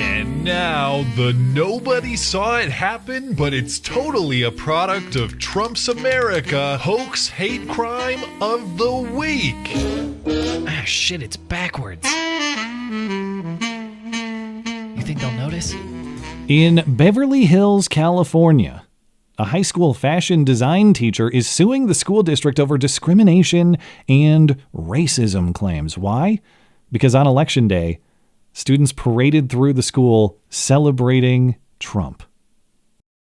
And now, the nobody saw it happen, but it's totally a product of Trump's America Hoax Hate Crime of the Week. Ah, shit, it's backwards. You think they'll notice? In Beverly Hills, California, a high school fashion design teacher is suing the school district over discrimination and racism claims. Why? Because on Election Day, students paraded through the school celebrating Trump.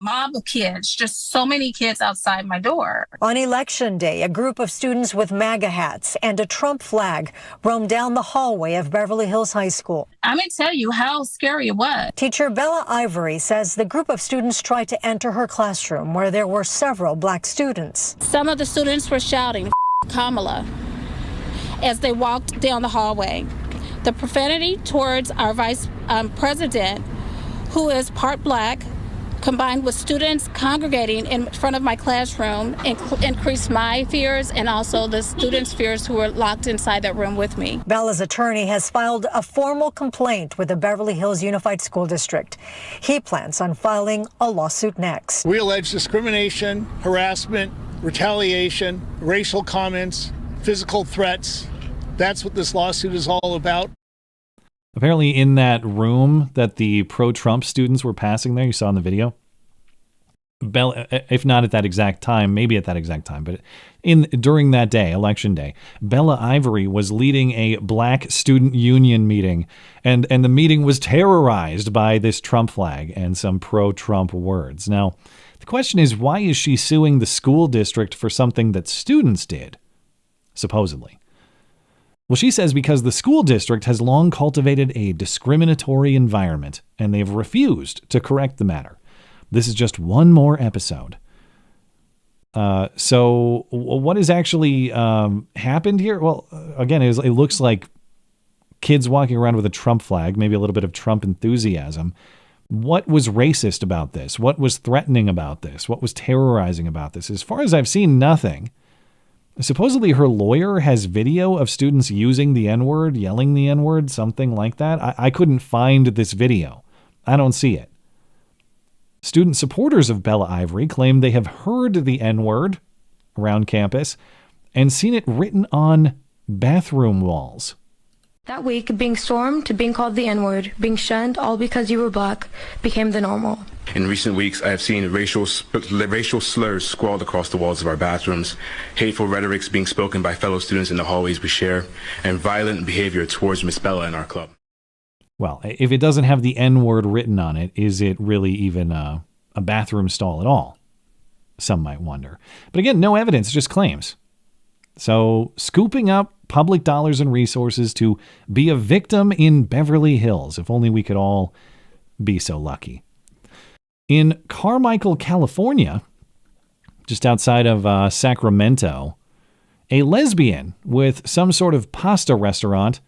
Mob of kids, just so many kids outside my door. On Election Day, a group of students with MAGA hats and a Trump flag roamed down the hallway of Beverly Hills High School. I'm going to tell you how scary it was. Teacher Bella Ivory says the group of students tried to enter her classroom where there were several black students. Some of the students were shouting, Kamala, as they walked down the hallway. The profanity towards our vice president, who is part black, combined with students congregating in front of my classroom, increased my fears and also the students' fears who were locked inside that room with me. Bella's attorney has filed a formal complaint with the Beverly Hills Unified School District. He plans on filing a lawsuit next. We allege discrimination, harassment, retaliation, racial comments, physical threats. That's what this lawsuit is all about. Apparently in that room that the pro-Trump students were passing there, you saw in the video, Bella, if not at that exact time, maybe at that exact time, but during that day, Election Day, Bella Ivory was leading a black student union meeting, and the meeting was terrorized by this Trump flag and some pro-Trump words. Now, the question is, why is she suing the school district for something that students did, supposedly? Well, she says because the school district has long cultivated a discriminatory environment, and they've refused to correct the matter. This is just one more episode. So what has actually happened here? Well, again, it looks like kids walking around with a Trump flag, maybe a little bit of Trump enthusiasm. What was racist about this? What was threatening about this? What was terrorizing about this? As far as I've seen, nothing. Supposedly her lawyer has video of students using the N-word, yelling the N-word, something like that. I couldn't find this video. I don't see it. Student supporters of Bella Ivory claim they have heard the N-word around campus and seen it written on bathroom walls. That week, being stormed to being called the N-word, being shunned all because you were black, became the normal. In recent weeks, I have seen racial slurs scrawled across the walls of our bathrooms, hateful rhetorics being spoken by fellow students in the hallways we share, and violent behavior towards Miss Bella in our club. Well, if it doesn't have the N-word written on it, is it really even a bathroom stall at all? Some might wonder. But again, no evidence, just claims. So, scooping up public dollars and resources to be a victim in Beverly Hills. If only we could all be so lucky. In Carmichael, California, just outside of Sacramento, a lesbian with some sort of pasta restaurant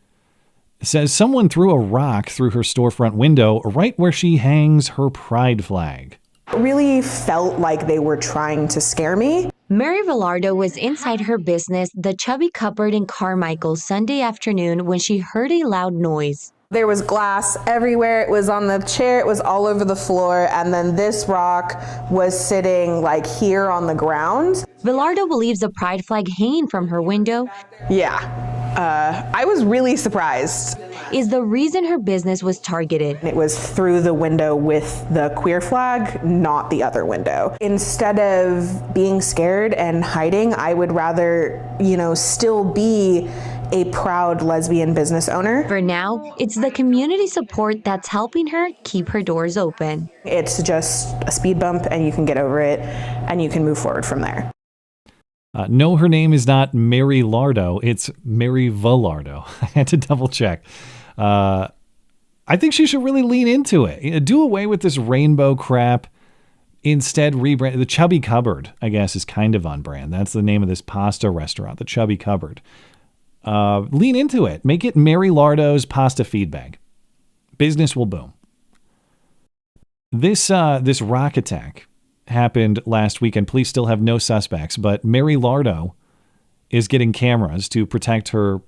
says someone threw a rock through her storefront window right where she hangs her pride flag. It really felt like they were trying to scare me. Mary Villardo was inside her business, the Chubby Cupboard in Carmichael, Sunday afternoon when she heard a loud noise. There was glass everywhere. It was on the chair. It was all over the floor. And then this rock was sitting like here on the ground. Villardo believes a pride flag hanging from her window. Yeah. I was really surprised. Is the reason her business was targeted. It was through the window with the queer flag, not the other window. Instead of being scared and hiding, I would rather, still be a proud lesbian business owner. For now, it's the community support that's helping her keep her doors open. It's just a speed bump and you can get over it and you can move forward from there. No, her name is not Mary Lardo. It's Mary Villardo. I had to double check. I think she should really lean into it. Do away with this rainbow crap. Instead, rebrand. The Chubby Cupboard, I guess, is kind of on brand. That's the name of this pasta restaurant, the Chubby Cupboard. Lean into it. Make it Mary Lardo's pasta feed bag. Business will boom. This rock attack happened last week, and police still have no suspects, but Mary Lardo is getting cameras to protect her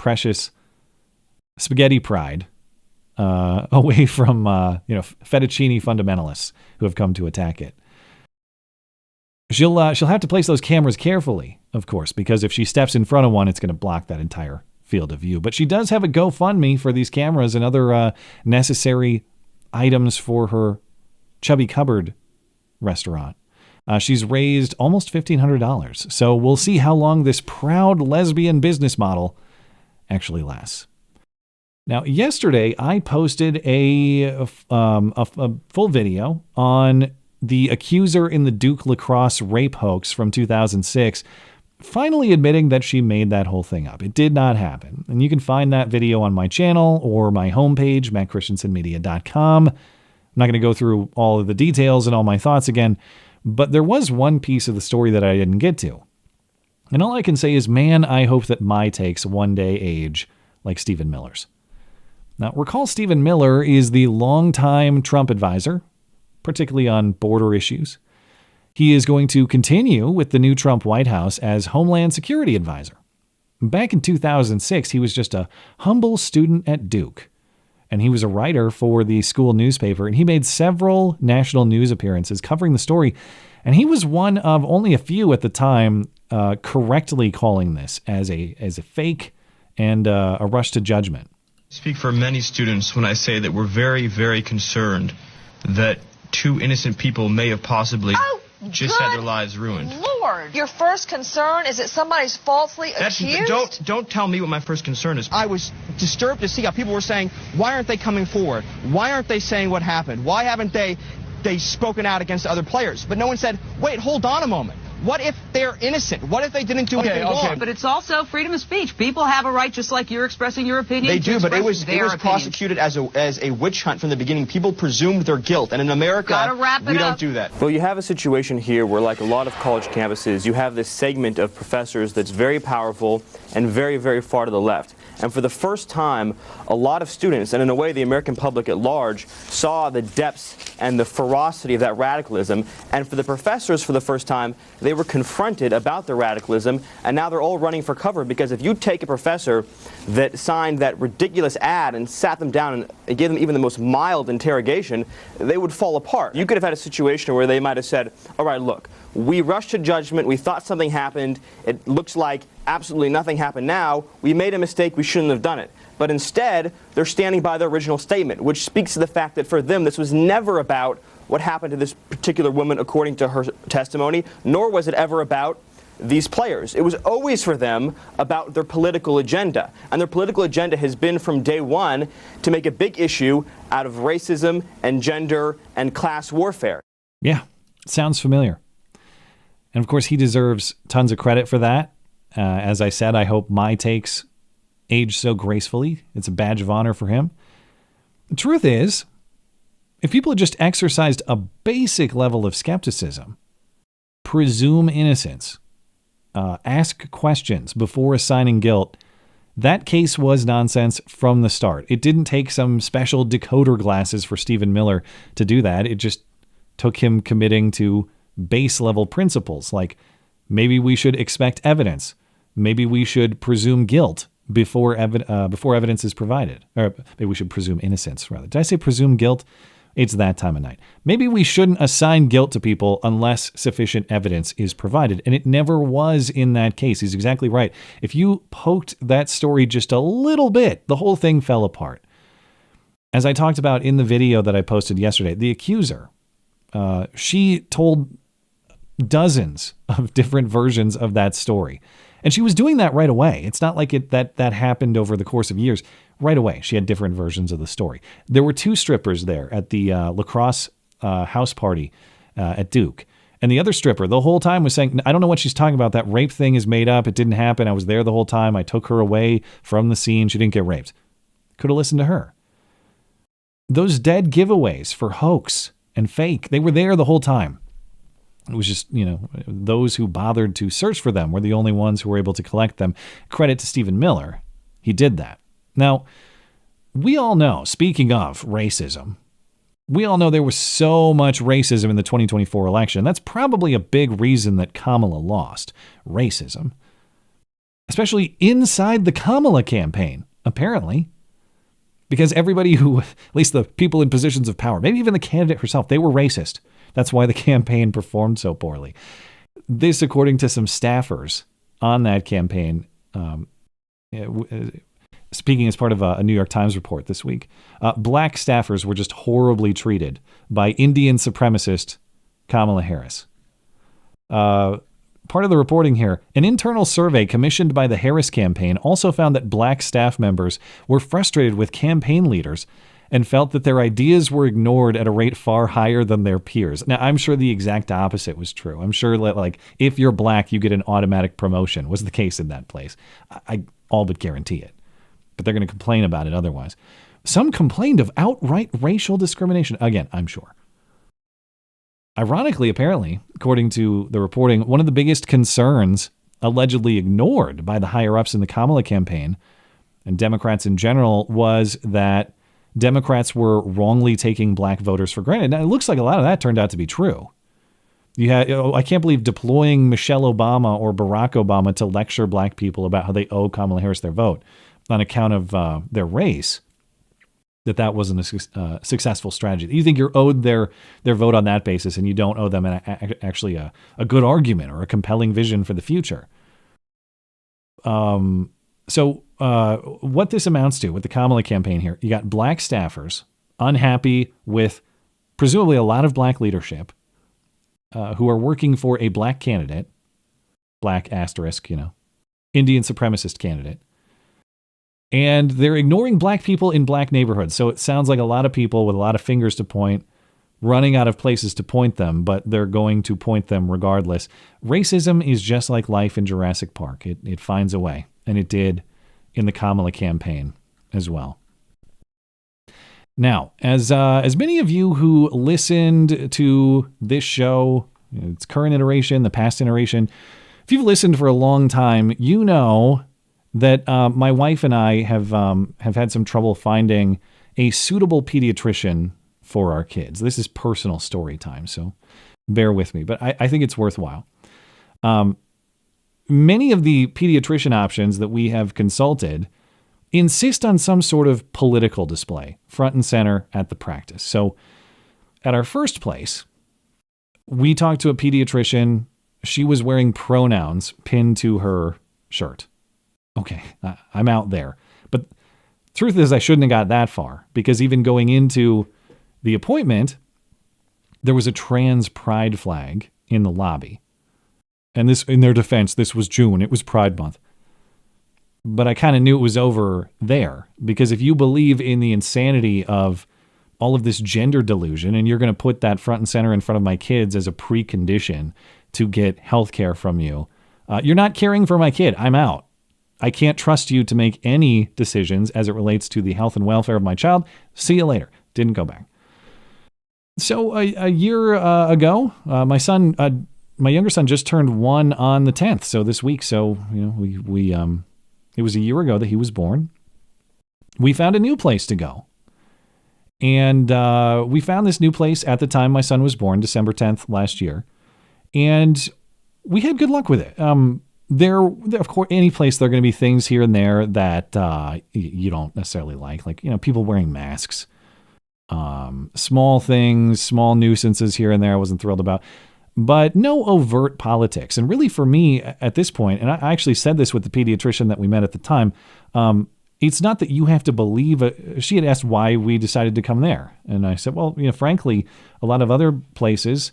spaghetti pride away from fettuccine fundamentalists who have come to attack it. She'll have to place those cameras carefully, of course, because if she steps in front of one, it's going to block that entire field of view. But she does have a GoFundMe for these cameras and other necessary items for her Chubby Cupboard restaurant. She's raised almost $1,500. So we'll see how long this proud lesbian business model actually lasts. Now, yesterday, I posted a full video on the accuser in the Duke lacrosse rape hoax from 2006, finally admitting that she made that whole thing up. It did not happen. And you can find that video on my channel or my homepage, mattchristiansenmedia.com. I'm not going to go through all of the details and all my thoughts again, but there was one piece of the story that I didn't get to. And all I can say is, man, I hope that my takes one day age like Stephen Miller's. Now, recall Stephen Miller is the longtime Trump advisor, particularly on border issues. He is going to continue with the new Trump White House as Homeland Security Advisor. Back in 2006, he was just a humble student at Duke, and he was a writer for the school newspaper, and he made several national news appearances covering the story, and he was one of only a few at the time correctly calling this as a fake and a rush to judgment. I speak for many students when I say that we're very, very concerned that two innocent people may have possibly just had their lives ruined. Lord, your first concern is that somebody's falsely accused? Don't tell me what my first concern is. I was disturbed to see how people were saying, why aren't they coming forward? Why aren't they saying what happened? Why haven't they spoken out against other players? But no one said, wait, hold on a moment. What if they're innocent? What if they didn't do anything wrong? But it's also freedom of speech. People have a right, just like you're expressing your opinion. They do, but it was prosecuted as a witch hunt from the beginning. People presumed their guilt, and in America, we don't do that. Well, you have a situation here where, like a lot of college campuses, you have this segment of professors that's very powerful and very, very far to the left. And for the first time, a lot of students, and in a way the American public at large, saw the depths and the ferocity of that radicalism. And for the professors, for the first time, they were confronted about their radicalism, and now they're all running for cover, because if you take a professor that signed that ridiculous ad and sat them down and gave them even the most mild interrogation, they would fall apart. You could have had a situation where they might have said, all right, look, we rushed to judgment, we thought something happened, it looks like absolutely nothing happened now, we made a mistake, we shouldn't have done it. But instead, they're standing by their original statement, which speaks to the fact that for them, this was never about what happened to this particular woman according to her testimony, nor was it ever about these players. It was always for them about their political agenda. And their political agenda has been from day one to make a big issue out of racism and gender and class warfare. Yeah, sounds familiar. And of course, he deserves tons of credit for that. As I said, I hope my takes age so gracefully. It's a badge of honor for him. The truth is, if people had just exercised a basic level of skepticism, presume innocence, ask questions before assigning guilt, that case was nonsense from the start. It didn't take some special decoder glasses for Stephen Miller to do that. It just took him committing to base level principles, like maybe we should expect evidence. Maybe we should presume guilt before evidence is provided. Or maybe we should presume innocence, rather. Did I say presume guilt? It's that time of night. Maybe we shouldn't assign guilt to people unless sufficient evidence is provided. And it never was in that case. He's exactly right. If you poked that story just a little bit, the whole thing fell apart. As I talked about in the video that I posted yesterday, the accuser, she told dozens of different versions of that story. And she was doing that right away. It's not like that happened over the course of years. Right away, she had different versions of the story. There were two strippers there at the lacrosse house party at Duke. And the other stripper the whole time was saying, I don't know what she's talking about. That rape thing is made up. It didn't happen. I was there the whole time. I took her away from the scene. She didn't get raped. Could have listened to her. Those dead giveaways for hoax and fake, they were there the whole time. It was just, those who bothered to search for them were the only ones who were able to collect them. Credit to Stephen Miller. He did that. Now, we all know, speaking of racism, we all know there was so much racism in the 2024 election. That's probably a big reason that Kamala lost. Racism. Especially inside the Kamala campaign, apparently. Because everybody who, at least the people in positions of power, maybe even the candidate herself, they were racist. That's why the campaign performed so poorly. This, according to some staffers on that campaign, speaking as part of a New York Times report this week, black staffers were just horribly treated by Indian supremacist Kamala Harris. Part of the reporting here, an internal survey commissioned by the Harris campaign also found that black staff members were frustrated with campaign leaders and felt that their ideas were ignored at a rate far higher than their peers. Now, I'm sure the exact opposite was true. I'm sure that, like, if you're black, you get an automatic promotion was the case in that place. I all but guarantee it. But they're going to complain about it otherwise. Some complained of outright racial discrimination. Again, I'm sure. Ironically, apparently, according to the reporting, one of the biggest concerns allegedly ignored by the higher-ups in the Kamala campaign and Democrats in general was that Democrats were wrongly taking black voters for granted. Now, it looks like a lot of that turned out to be true. You had, I can't believe deploying Michelle Obama or Barack Obama to lecture black people about how they owe Kamala Harris their vote on account of their race, that wasn't a successful strategy. You think you're owed their vote on that basis, and you don't owe them actually a good argument or a compelling vision for the future. So what this amounts to with the Kamala campaign here, you got black staffers unhappy with presumably a lot of black leadership who are working for a black candidate, black asterisk, Indian supremacist candidate. And they're ignoring black people in black neighborhoods. So it sounds like a lot of people with a lot of fingers to point running out of places to point them, but they're going to point them regardless. Racism is just like life in Jurassic Park. It finds a way, and it did in the Kamala campaign as well. Now, as many of you who listened to this show, its current iteration, the past iteration, if you've listened for a long time, you know that my wife and I have had some trouble finding a suitable pediatrician for our kids. This is personal story time, so bear with me, but I think it's worthwhile. Many of the pediatrician options that we have consulted insist on some sort of political display, front and center at the practice. So at our first place, we talked to a pediatrician. She was wearing pronouns pinned to her shirt. Okay, I'm out there. But truth is, I shouldn't have got that far, because even going into the appointment, there was a trans pride flag in the lobby. And this, in their defense, this was June. It was Pride Month. But I kind of knew it was over there, because if you believe in the insanity of all of this gender delusion, and you're going to put that front and center in front of my kids as a precondition to get health care from you, you're not caring for my kid. I'm out. I can't trust you to make any decisions as it relates to the health and welfare of my child. See you later. Didn't go back. So a year ago, my younger son just turned 1 on the 10th. So this week, it was a year ago that he was born. We found a new place to go. And we found this new place at the time my son was born, December 10th last year. And we had good luck with it. There, of course, any place, there are going to be things here and there that you don't necessarily like people wearing masks. Small things, small nuisances here and there I wasn't thrilled about. But no overt politics. And really for me at this point, and I actually said this with the pediatrician that we met at the time, it's not that you have to believe. She had asked why we decided to come there. And I said, well, frankly, a lot of other places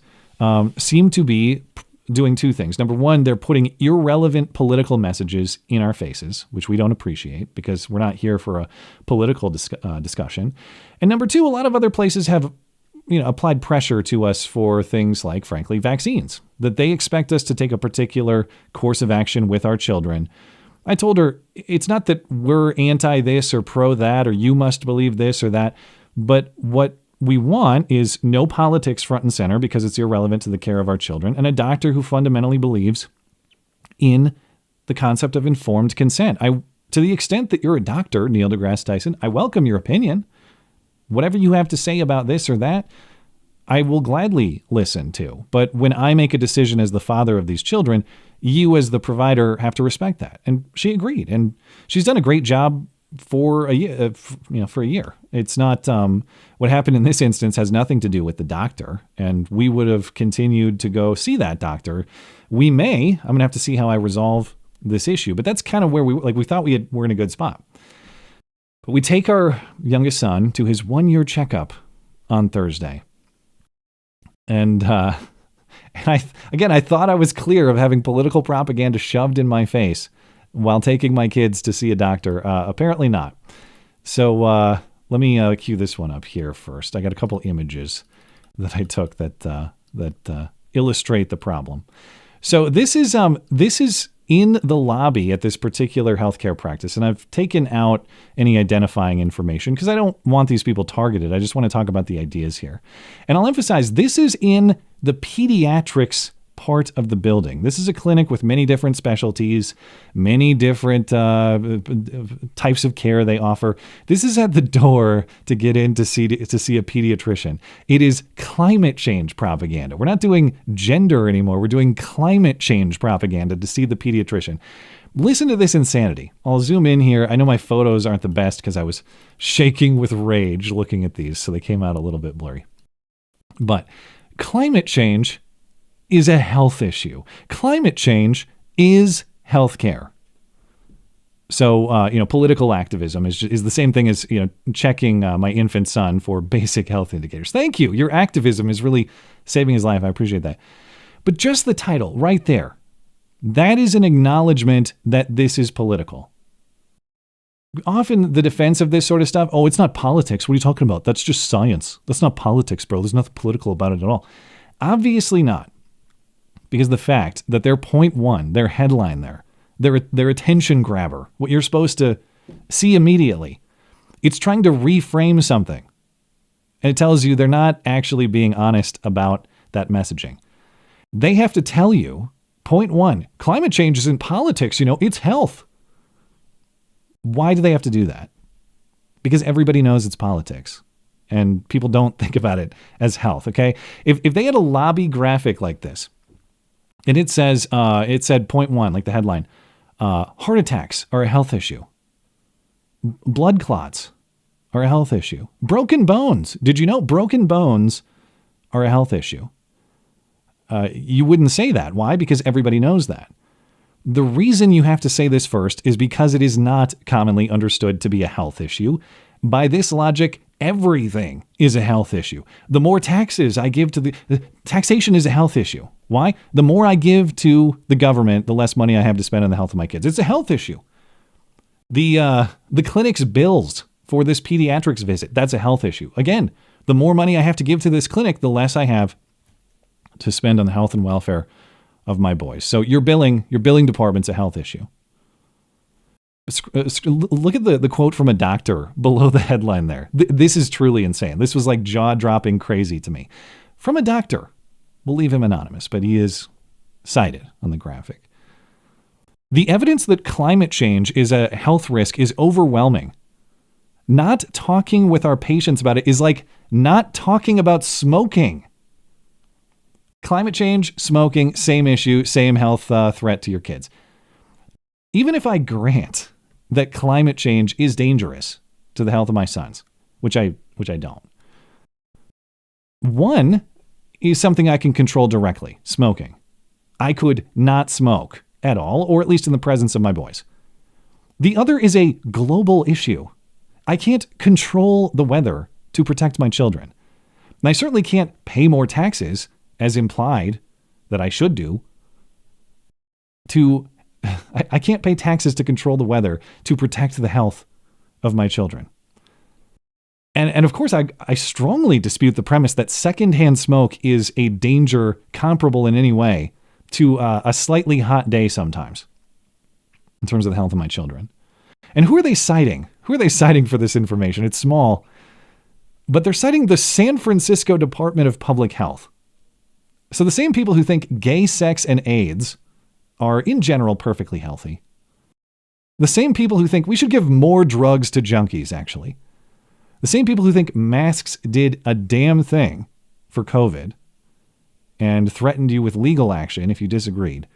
seem to be doing two things. Number one, they're putting irrelevant political messages in our faces, which we don't appreciate because we're not here for a political discussion. And number two, a lot of other places have applied pressure to us for things like, frankly, vaccines, that they expect us to take a particular course of action with our children. I told her, it's not that we're anti this or pro that, or you must believe this or that, but what we want is no politics front and center because it's irrelevant to the care of our children, and a doctor who fundamentally believes in the concept of informed consent. To the extent that you're a doctor, Neil deGrasse Tyson, I welcome your opinion. Whatever you have to say about this or that, I will gladly listen to. But when I make a decision as the father of these children, you as the provider have to respect that. And she agreed. And she's done a great job for a year. It's not what happened in this instance has nothing to do with the doctor. And we would have continued to go see that doctor. I'm going to have to see how I resolve this issue. But that's kind of where we thought we're in a good spot. But we take our youngest son to his 1-year checkup on Thursday. And I thought I was clear of having political propaganda shoved in my face while taking my kids to see a doctor. Apparently not. So let me cue this one up here first. I got a couple images that I took that illustrate the problem. So this is in the lobby at this particular healthcare practice. And I've taken out any identifying information because I don't want these people targeted. I just want to talk about the ideas here. And I'll emphasize this is in the pediatrics part of the building. This is a clinic with many different specialties, many different types of care they offer. This is at the door to get in to see a pediatrician. It is climate change propaganda. We're not doing gender anymore. We're doing climate change propaganda to see the pediatrician. Listen to this insanity. I'll zoom in here. I know my photos aren't the best because I was shaking with rage looking at these, so they came out a little bit blurry. But climate change is a health issue. Climate change is healthcare. So, political activism is the same thing as, checking my infant son for basic health indicators. Thank you. Your activism is really saving his life. I appreciate that. But just the title right there, that is an acknowledgement that this is political. often the defense of this sort of stuff, oh, it's not politics. What are you talking about? That's just science. That's not politics, bro. There's nothing political about it at all. Obviously not. Because the fact that their point one, their headline there, their attention grabber, what you're supposed to see immediately, it's trying to reframe something. And it tells you they're not actually being honest about that messaging. They have to tell you, point one, climate change isn't politics, it's health. Why do they have to do that? Because everybody knows it's politics. And people don't think about it as health, okay? If they had a lobby graphic like this, and it said point one, like the headline, heart attacks are a health issue. Blood clots are a health issue. Broken bones. Did you know broken bones are a health issue? You wouldn't say that. Why? Because everybody knows that. The reason you have to say this first is because it is not commonly understood to be a health issue. By this logic, everything is a health issue. The more taxes I give to the taxation is a health issue. Why? The more I give to the government, the less money I have to spend on the health of my kids. It's a health issue. The clinic's bills for this pediatrics visit, that's a health issue. Again, the more money I have to give to this clinic, the less I have to spend on the health and welfare of my boys. So your billing department's a health issue. Look at the quote from a doctor below the headline there. This is truly insane. This was like jaw-dropping crazy to me. From a doctor. We'll leave him anonymous, but he is cited on the graphic. The evidence that climate change is a health risk is overwhelming. Not talking with our patients about it is like not talking about smoking. Climate change, smoking, same issue, same health threat to your kids. Even if I grant that climate change is dangerous to the health of my sons, which I don't. One is something I can control directly, smoking. I could not smoke at all, or at least in the presence of my boys. The other is a global issue. I can't control the weather to protect my children. And I certainly can't pay more taxes, as implied that I should do, I can't pay taxes to control the weather to protect the health of my children. And of course, I strongly dispute the premise that secondhand smoke is a danger comparable in any way to a slightly hot day sometimes in terms of the health of my children. And who are they citing? Who are they citing for this information? It's small, but they're citing the San Francisco Department of Public Health. So the same people who think gay sex and AIDS are in general perfectly healthy. The same people who think we should give more drugs to junkies, actually. The same people who think masks did a damn thing for COVID and threatened you with legal action if you disagreed.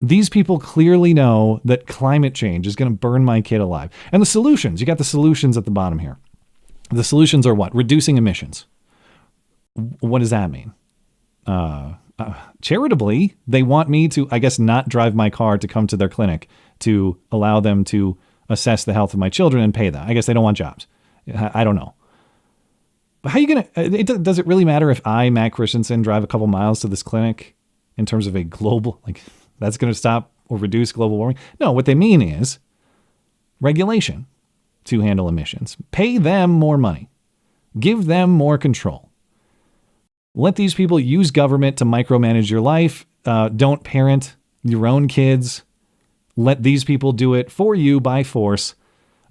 These people clearly know that climate change is going to burn my kid alive. And the solutions, you got the solutions at the bottom here. The solutions are what? Reducing emissions. What does that mean? Charitably, they want me to, I guess, not drive my car to come to their clinic to allow them to assess the health of my children and pay them. I guess they don't want jobs. I don't know. But how are you going to, does it really matter if I, Matt Christiansen, drive a couple miles to this clinic in terms of a global, like that's going to stop or reduce global warming? No, what they mean is regulation to handle emissions. Pay them more money. Give them more control. Let these people use government to micromanage your life. Don't parent your own kids. Let these people do it for you by force.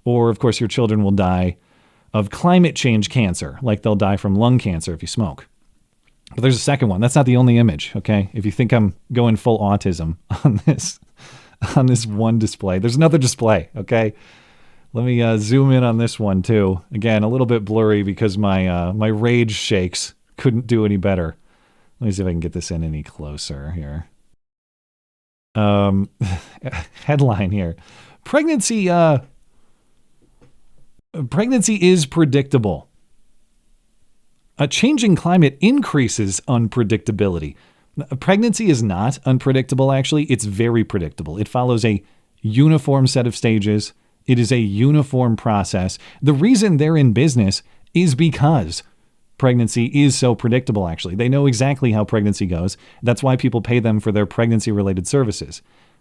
Or, of course, your children will die of climate change cancer, like they'll die from lung cancer if you smoke. But there's a second one. That's not the only image, okay? If you think I'm going full autism on this one display, there's another display, okay? Let me zoom in on this one, too. Again, a little bit blurry because my rage shakes couldn't do any better. Let me see if I can get this in any closer here. Headline here. Pregnancy is predictable. A changing climate increases unpredictability. Pregnancy is not unpredictable, actually. It's very predictable. It follows a uniform set of stages. It is a uniform process. The reason they're in business is because pregnancy is so predictable, actually. They know exactly how pregnancy goes. That's why people pay them for their pregnancy-related services.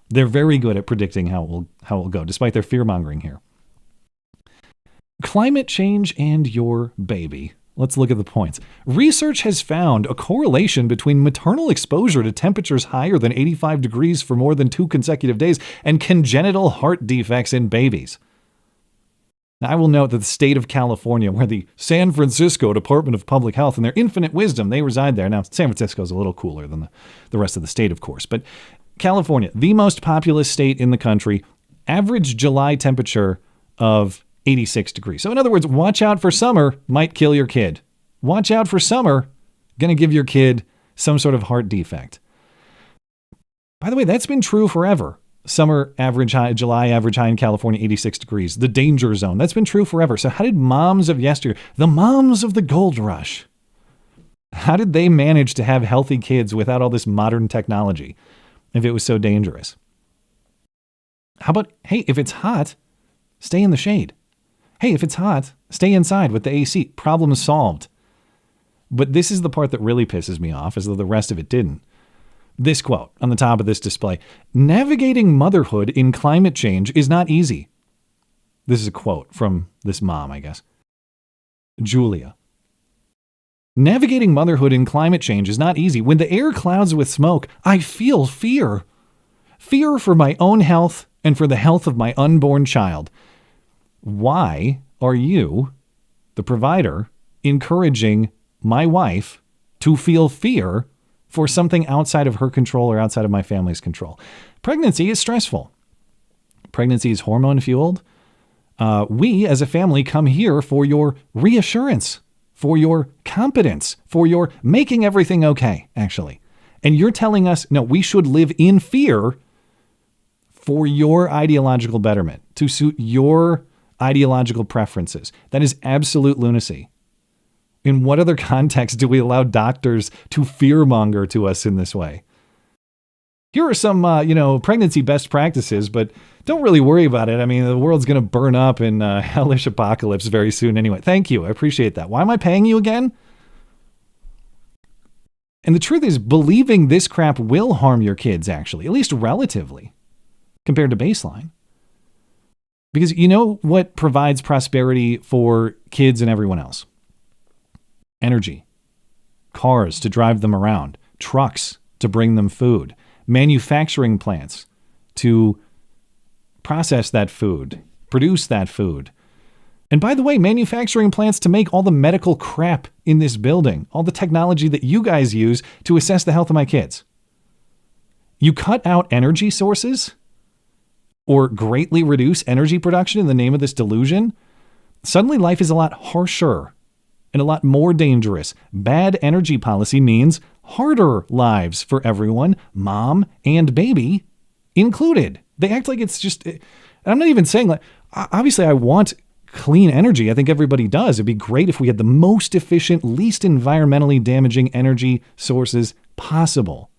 They're very good at predicting how it will go, despite their fear-mongering here. Climate change and your baby. Let's look at the points. Research has found a correlation between maternal exposure to temperatures higher than 85 degrees for more than 2 consecutive days and congenital heart defects in babies. Now, I will note that the state of California, where the San Francisco Department of Public Health, in their infinite wisdom, they reside there. Now, San Francisco is a little cooler than the rest of the state, of course. But California, the most populous state in the country, average July temperature of 86 degrees. So in other words, watch out for summer, might kill your kid. Watch out for summer, going to give your kid some sort of heart defect. By the way, that's been true forever. Summer average high, July average high in California, 86 degrees. The danger zone. That's been true forever. So how did moms of yesteryear, the moms of the gold rush, how did they manage to have healthy kids without all this modern technology if it was so dangerous? How about, hey, if it's hot, stay in the shade. Hey, if it's hot, stay inside with the AC. Problem solved. But this is the part that really pisses me off, as though the rest of it didn't. This quote on the top of this display: navigating motherhood in climate change is not easy. This is a quote from this mom, I guess. Julia. Navigating motherhood in climate change is not easy. When the air clouds with smoke, I feel fear. Fear for my own health and for the health of my unborn child. Why are you, the provider, encouraging my wife to feel fear for something outside of her control or outside of my family's control? Pregnancy is stressful. Pregnancy is hormone fueled. We as a family come here for your reassurance, for your competence, for your making everything okay, actually. And you're telling us, no, we should live in fear for your ideological betterment, to suit your ideological preferences. That is absolute lunacy. In what other context do we allow doctors to fearmonger to us in this way? Here are some, pregnancy best practices, but don't really worry about it. I mean, the world's going to burn up in hellish apocalypse very soon anyway. Thank you. I appreciate that. Why am I paying you again? And the truth is, believing this crap will harm your kids, actually, at least relatively, compared to baseline. Because you know what provides prosperity for kids and everyone else? Energy. Cars to drive them around. Trucks to bring them food. Manufacturing plants to process that food, produce that food. And by the way, manufacturing plants to make all the medical crap in this building, all the technology that you guys use to assess the health of my kids. You cut out energy sources or greatly reduce energy production in the name of this delusion, suddenly life is a lot harsher and a lot more dangerous. Bad energy policy means harder lives for everyone, mom and baby included. They act like it's just, I'm not even saying, like, obviously I want clean energy. I think everybody does. It'd be great if we had the most efficient, least environmentally damaging energy sources possible.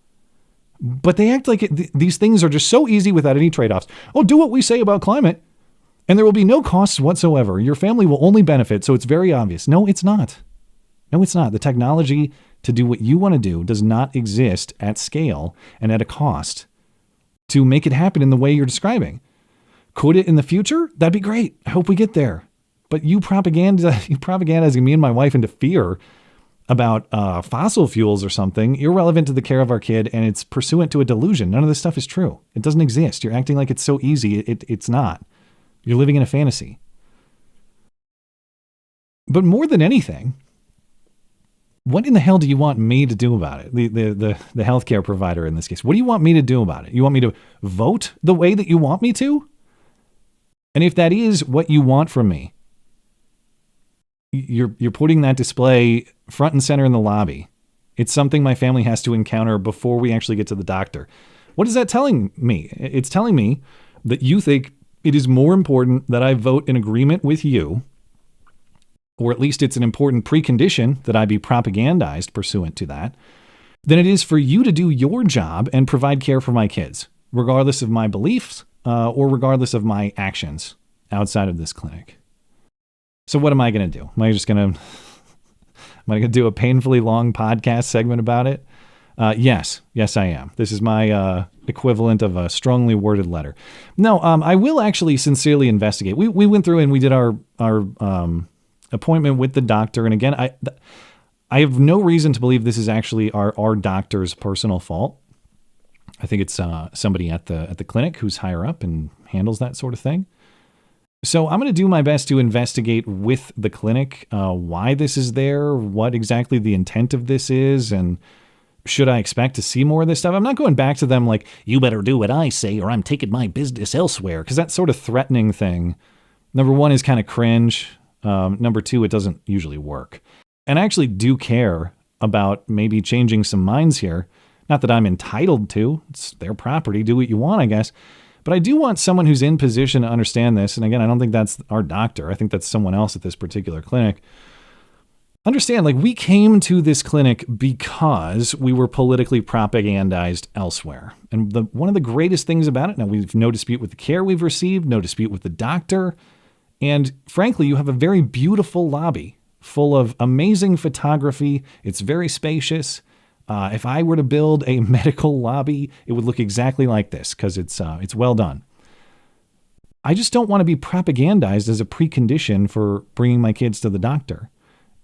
But they act like these things are just so easy without any trade-offs. Oh, do what we say about climate, and there will be no costs whatsoever. Your family will only benefit, so it's very obvious. No, it's not. No, it's not. The technology to do what you want to do does not exist at scale and at a cost to make it happen in the way you're describing. Could it in the future? That'd be great. I hope we get there. But you propagandizing me and my wife into fear about fossil fuels or something, irrelevant to the care of our kid, and it's pursuant to a delusion. None of this stuff is true. It doesn't exist. You're acting like it's so easy. It's not. You're living in a fantasy. But more than anything, what in the hell do you want me to do about it? The healthcare provider in this case. What do you want me to do about it? You want me to vote the way that you want me to? And if that is what you want from me, you're putting that display front and center in the lobby. It's something my family has to encounter before we actually get to the doctor. What is that telling me? It's telling me that you think it is more important that I vote in agreement with you, or at least it's an important precondition that I be propagandized pursuant to that, than it is for you to do your job and provide care for my kids, regardless of my beliefs or regardless of my actions outside of this clinic. So what am I going to do? Am I going to do a painfully long podcast segment about it? Yes, I am. This is my equivalent of a strongly worded letter. No, I will actually sincerely investigate. We went through and we did our appointment with the doctor. And again, I have no reason to believe this is actually our doctor's personal fault. I think it's somebody at the clinic who's higher up and handles that sort of thing. So I'm going to do my best to investigate with the clinic why this is there, what exactly the intent of this is, and should I expect to see more of this stuff? I'm not going back to them like, you better do what I say or I'm taking my business elsewhere, because that sort of threatening thing, number one, is kind of cringe. Number two, it doesn't usually work. And I actually do care about maybe changing some minds here. Not that I'm entitled to. It's their property. Do what you want, I guess. But I do want someone who's in position to understand this. And again, I don't think that's our doctor. I think that's someone else at this particular clinic. Understand, like, we came to this clinic because we were politically propagandized elsewhere. And one of the greatest things about it, now we've no dispute with the care we've received, no dispute with the doctor. And frankly, you have a very beautiful lobby full of amazing photography. It's very spacious. If I were to build a medical lobby, it would look exactly like this because it's well done. I just don't want to be propagandized as a precondition for bringing my kids to the doctor.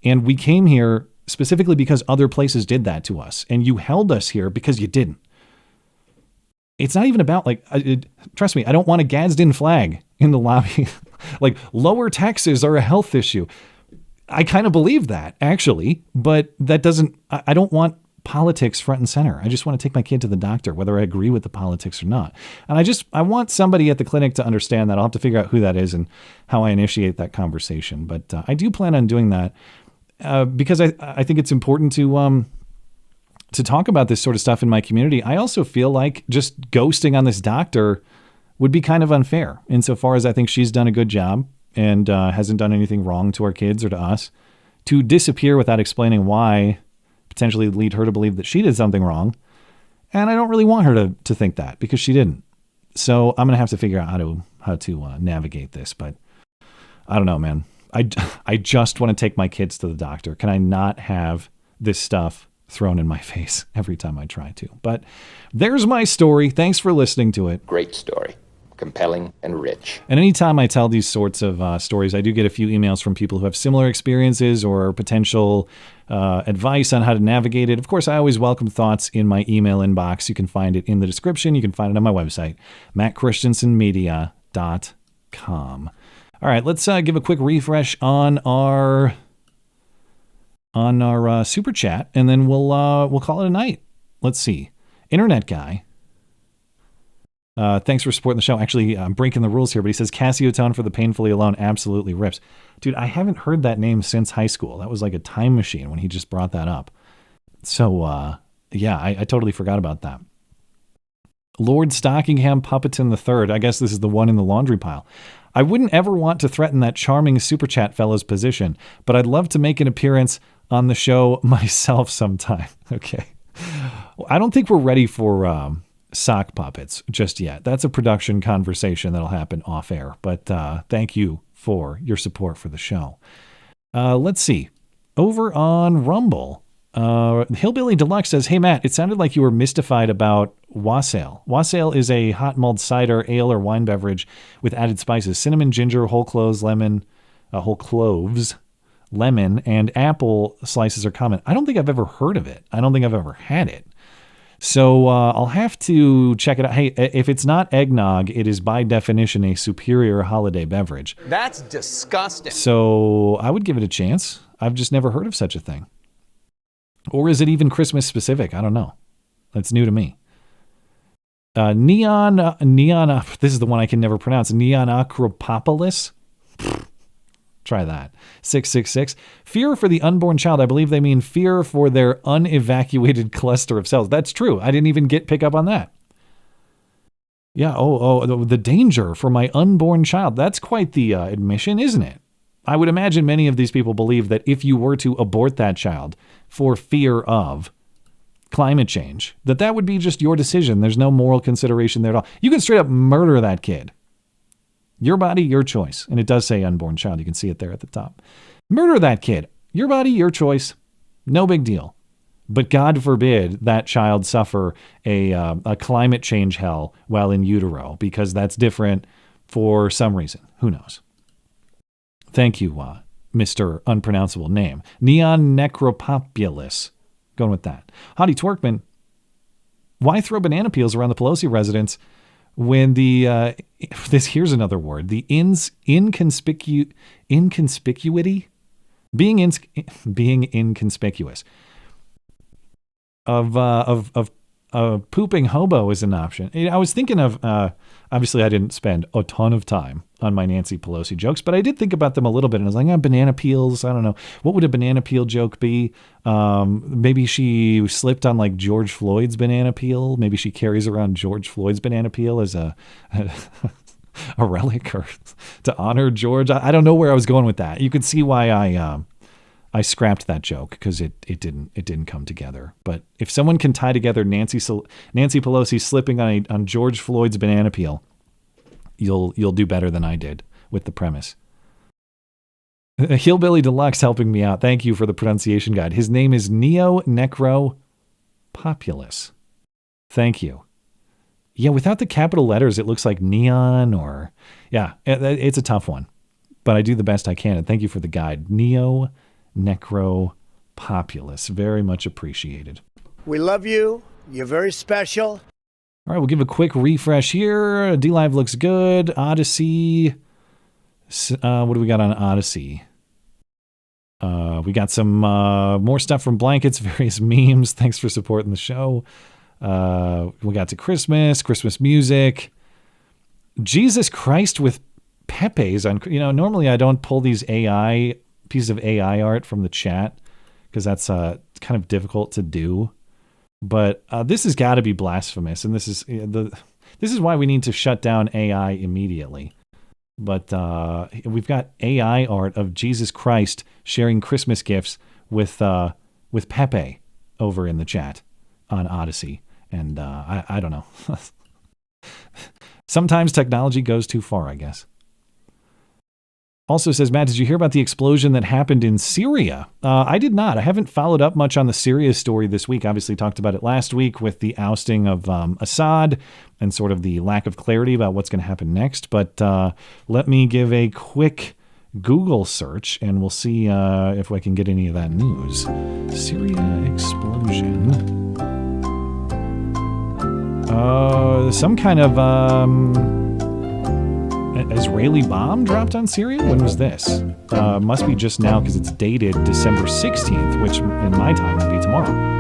And we came here specifically because other places did that to us. And you held us here because you didn't. It's not even about, like, trust me, I don't want a Gadsden flag in the lobby. Like, lower taxes are a health issue. I kind of believe that, actually. But that doesn't, I don't want politics front and center. I just want to take my kid to the doctor, whether I agree with the politics or not. And I want somebody at the clinic to understand that. I'll have to figure out who that is and how I initiate that conversation. But I do plan on doing that. Because I think it's important to talk about this sort of stuff in my community. I also feel like just ghosting on this doctor would be kind of unfair insofar as I think she's done a good job and hasn't done anything wrong to our kids or to us. To disappear without explaining why potentially lead her to believe that she did something wrong. And I don't really want her to think that because she didn't. So I'm going to have to figure out how to navigate this. But I don't know, man. I just want to take my kids to the doctor. Can I not have this stuff thrown in my face every time I try to? But there's my story. Thanks for listening to it. Great story. Compelling and rich. And anytime I tell these sorts of stories, I do get a few emails from people who have similar experiences or potential advice on how to navigate it. Of course, I always welcome thoughts in my email inbox. You can find it in the description. You can find it on my website, mattchristiansenmedia.com. All right, let's give a quick refresh on our super chat, and then we'll call it a night. Let's see. Internet guy. Thanks for supporting the show. Actually, I'm breaking the rules here, but he says Casio Tone for the Painfully Alone absolutely rips. Dude, I haven't heard that name since high school. That was like a time machine when he just brought that up. So, yeah, I totally forgot about that. Lord Stockingham Puppeton III. I guess this is the one in the laundry pile. I wouldn't ever want to threaten that charming super chat fellow's position, but I'd love to make an appearance on the show myself sometime. Okay. I don't think we're ready for sock puppets just yet. That's a production conversation that'll happen off air, but thank you for your support for the show. Let's see. Over on Rumble, Hillbilly Deluxe says, "Hey Matt, it sounded like you were mystified about wassail. Wassail is a hot mulled cider, ale, or wine beverage with added spices. Cinnamon, ginger, whole cloves, lemon, and apple slices are common. I don't think I've ever heard of it. I don't think I've ever had it. So I'll have to check it out. Hey, if it's not eggnog, it is by definition a superior holiday beverage. That's disgusting. So I would give it a chance. I've just never heard of such a thing. Or is it even Christmas specific? I don't know. That's new to me. Neon, this is the one I can never pronounce. Neon Acropolis. Try that. 666. Fear for the unborn child. I believe they mean fear for their unevacuated cluster of cells. That's true. I didn't even pick up on that. Yeah. Oh, the danger for my unborn child. That's quite the admission, isn't it? I would imagine many of these people believe that if you were to abort that child for fear of climate change, that would be just your decision. There's no moral consideration there at all. You can straight up murder that kid. Your body, your choice. And it does say unborn child. You can see it there at the top. Murder that kid. Your body, your choice. No big deal. But God forbid that child suffer a climate change hell while in utero, because that's different for some reason. Who knows? Thank you, Mr. Unpronounceable Name. Neon Necropopulous. Going with that. Hottie Twerkman. Why throw banana peels around the Pelosi residence when here's another word, the inconspicuity, being inconspicuous of pooping hobo is an option. I was thinking of, obviously I didn't spend a ton of time on my Nancy Pelosi jokes, but I did think about them a little bit, and I was like, banana peels, I don't know. What would a banana peel joke be? Maybe she slipped on like George Floyd's banana peel. Maybe she carries around George Floyd's banana peel as a relic or to honor George. I don't know where I was going with that. You could see why I scrapped that joke, because it didn't come together. But if someone can tie together Nancy Pelosi slipping on George Floyd's banana peel, you'll do better than I did with the premise. Hillbilly Deluxe helping me out. Thank you for the pronunciation guide. His name is Neo Necro Populous. Thank you. Yeah, without the capital letters, it looks like neon or... Yeah, it's a tough one. But I do the best I can, and thank you for the guide. Neo Necro Populous. Very much appreciated. We love you. You're very special. All right, we'll give a quick refresh here. DLive looks good. Odyssey. What do we got on Odyssey? We got some more stuff from Blankets, various memes. Thanks for supporting the show. We got to Christmas music. Jesus Christ with Pepe's on. Normally I don't pull these pieces of AI art from the chat because that's kind of difficult to do. But this has got to be blasphemous, and this is why we need to shut down AI immediately. But we've got AI art of Jesus Christ sharing Christmas gifts with Pepe over in the chat on Odyssey, and I don't know. Sometimes technology goes too far, I guess. Also says, Matt, did you hear about the explosion that happened in Syria? I did not. I haven't followed up much on the Syria story this week. Obviously talked about it last week with the ousting of Assad and sort of the lack of clarity about what's going to happen next. But let me give a quick Google search and we'll see if I can get any of that news. Syria explosion. Some kind of... Israeli bomb dropped on Syria? When was this? Must be just now because it's dated December 16th, which in my time would be tomorrow.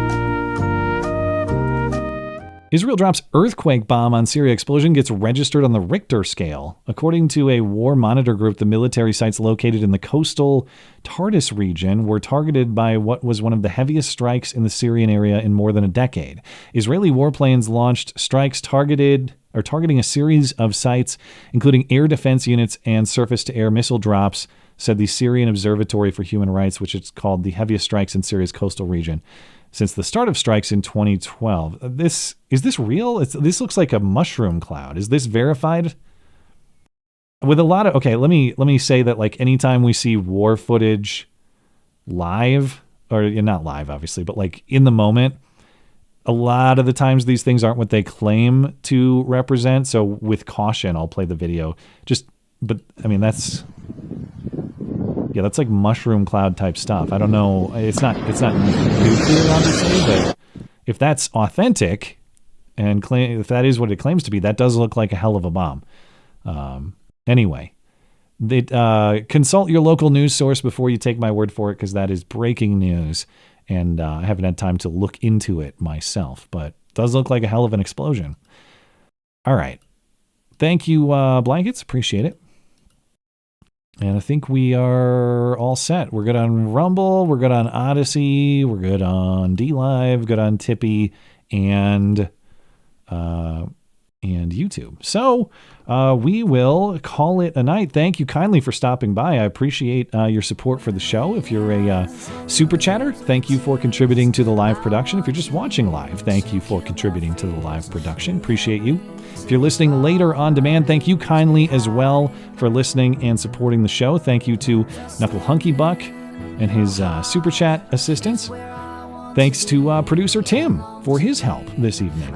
Israel drops earthquake bomb on Syria. Explosion gets registered on the Richter scale. According to a war monitor group, the military sites located in the coastal Tartus region were targeted by what was one of the heaviest strikes in the Syrian area in more than a decade. Israeli warplanes launched strikes targeting a series of sites, including air defense units and surface-to-air missile drops, said the Syrian Observatory for Human Rights, which is called the heaviest strikes in Syria's coastal region since the start of strikes in 2012. Is this real? This looks like a mushroom cloud. Is this verified? With a lot of... Okay, let me say that like anytime we see war footage live, or not live, obviously, but like in the moment, a lot of the times these things aren't what they claim to represent. So with caution, I'll play the video. But I mean, that's like mushroom cloud type stuff. I don't know. It's not nuclear, obviously, but if that's authentic and if that is what it claims to be, that does look like a hell of a bomb. Anyway, consult your local news source before you take my word for it, because that is breaking news. And I haven't had time to look into it myself, but it does look like a hell of an explosion. All right. Thank you, Blankets. Appreciate it. And I think we are all set. We're good on Rumble. We're good on Odyssey. We're good on DLive. Good on Tippy and YouTube. So we will call it a night. Thank you kindly for stopping by. I appreciate your support for the show. If you're a super chatter, thank you for contributing to the live production. If you're just watching live, thank you for contributing to the live production. Appreciate you. If you're listening later on demand, thank you kindly as well for listening and supporting the show. Thank you to Knuckle Hunky Buck and his super chat assistants. Thanks to producer Tim for his help this evening,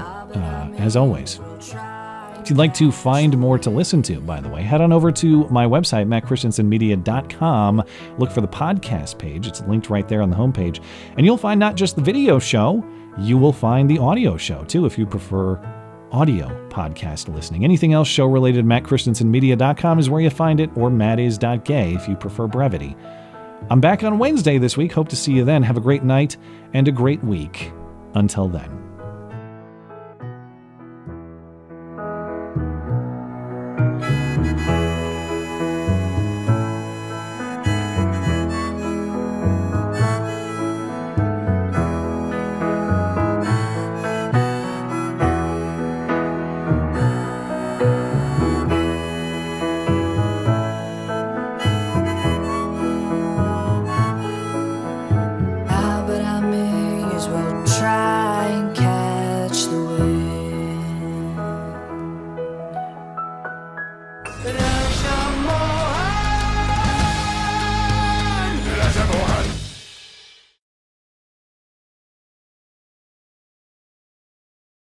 as always. If you'd like to find more to listen to, by the way, head on over to my website, mattchristiansenmedia.com. Look for the podcast page. It's linked right there on the homepage. And you'll find not just the video show, you will find the audio show, too, if you prefer audio podcast listening. Anything else show-related, mattchristiansenmedia.com is where you find it, or mattis.gay if you prefer brevity. I'm back on Wednesday this week. Hope to see you then. Have a great night and a great week. Until then.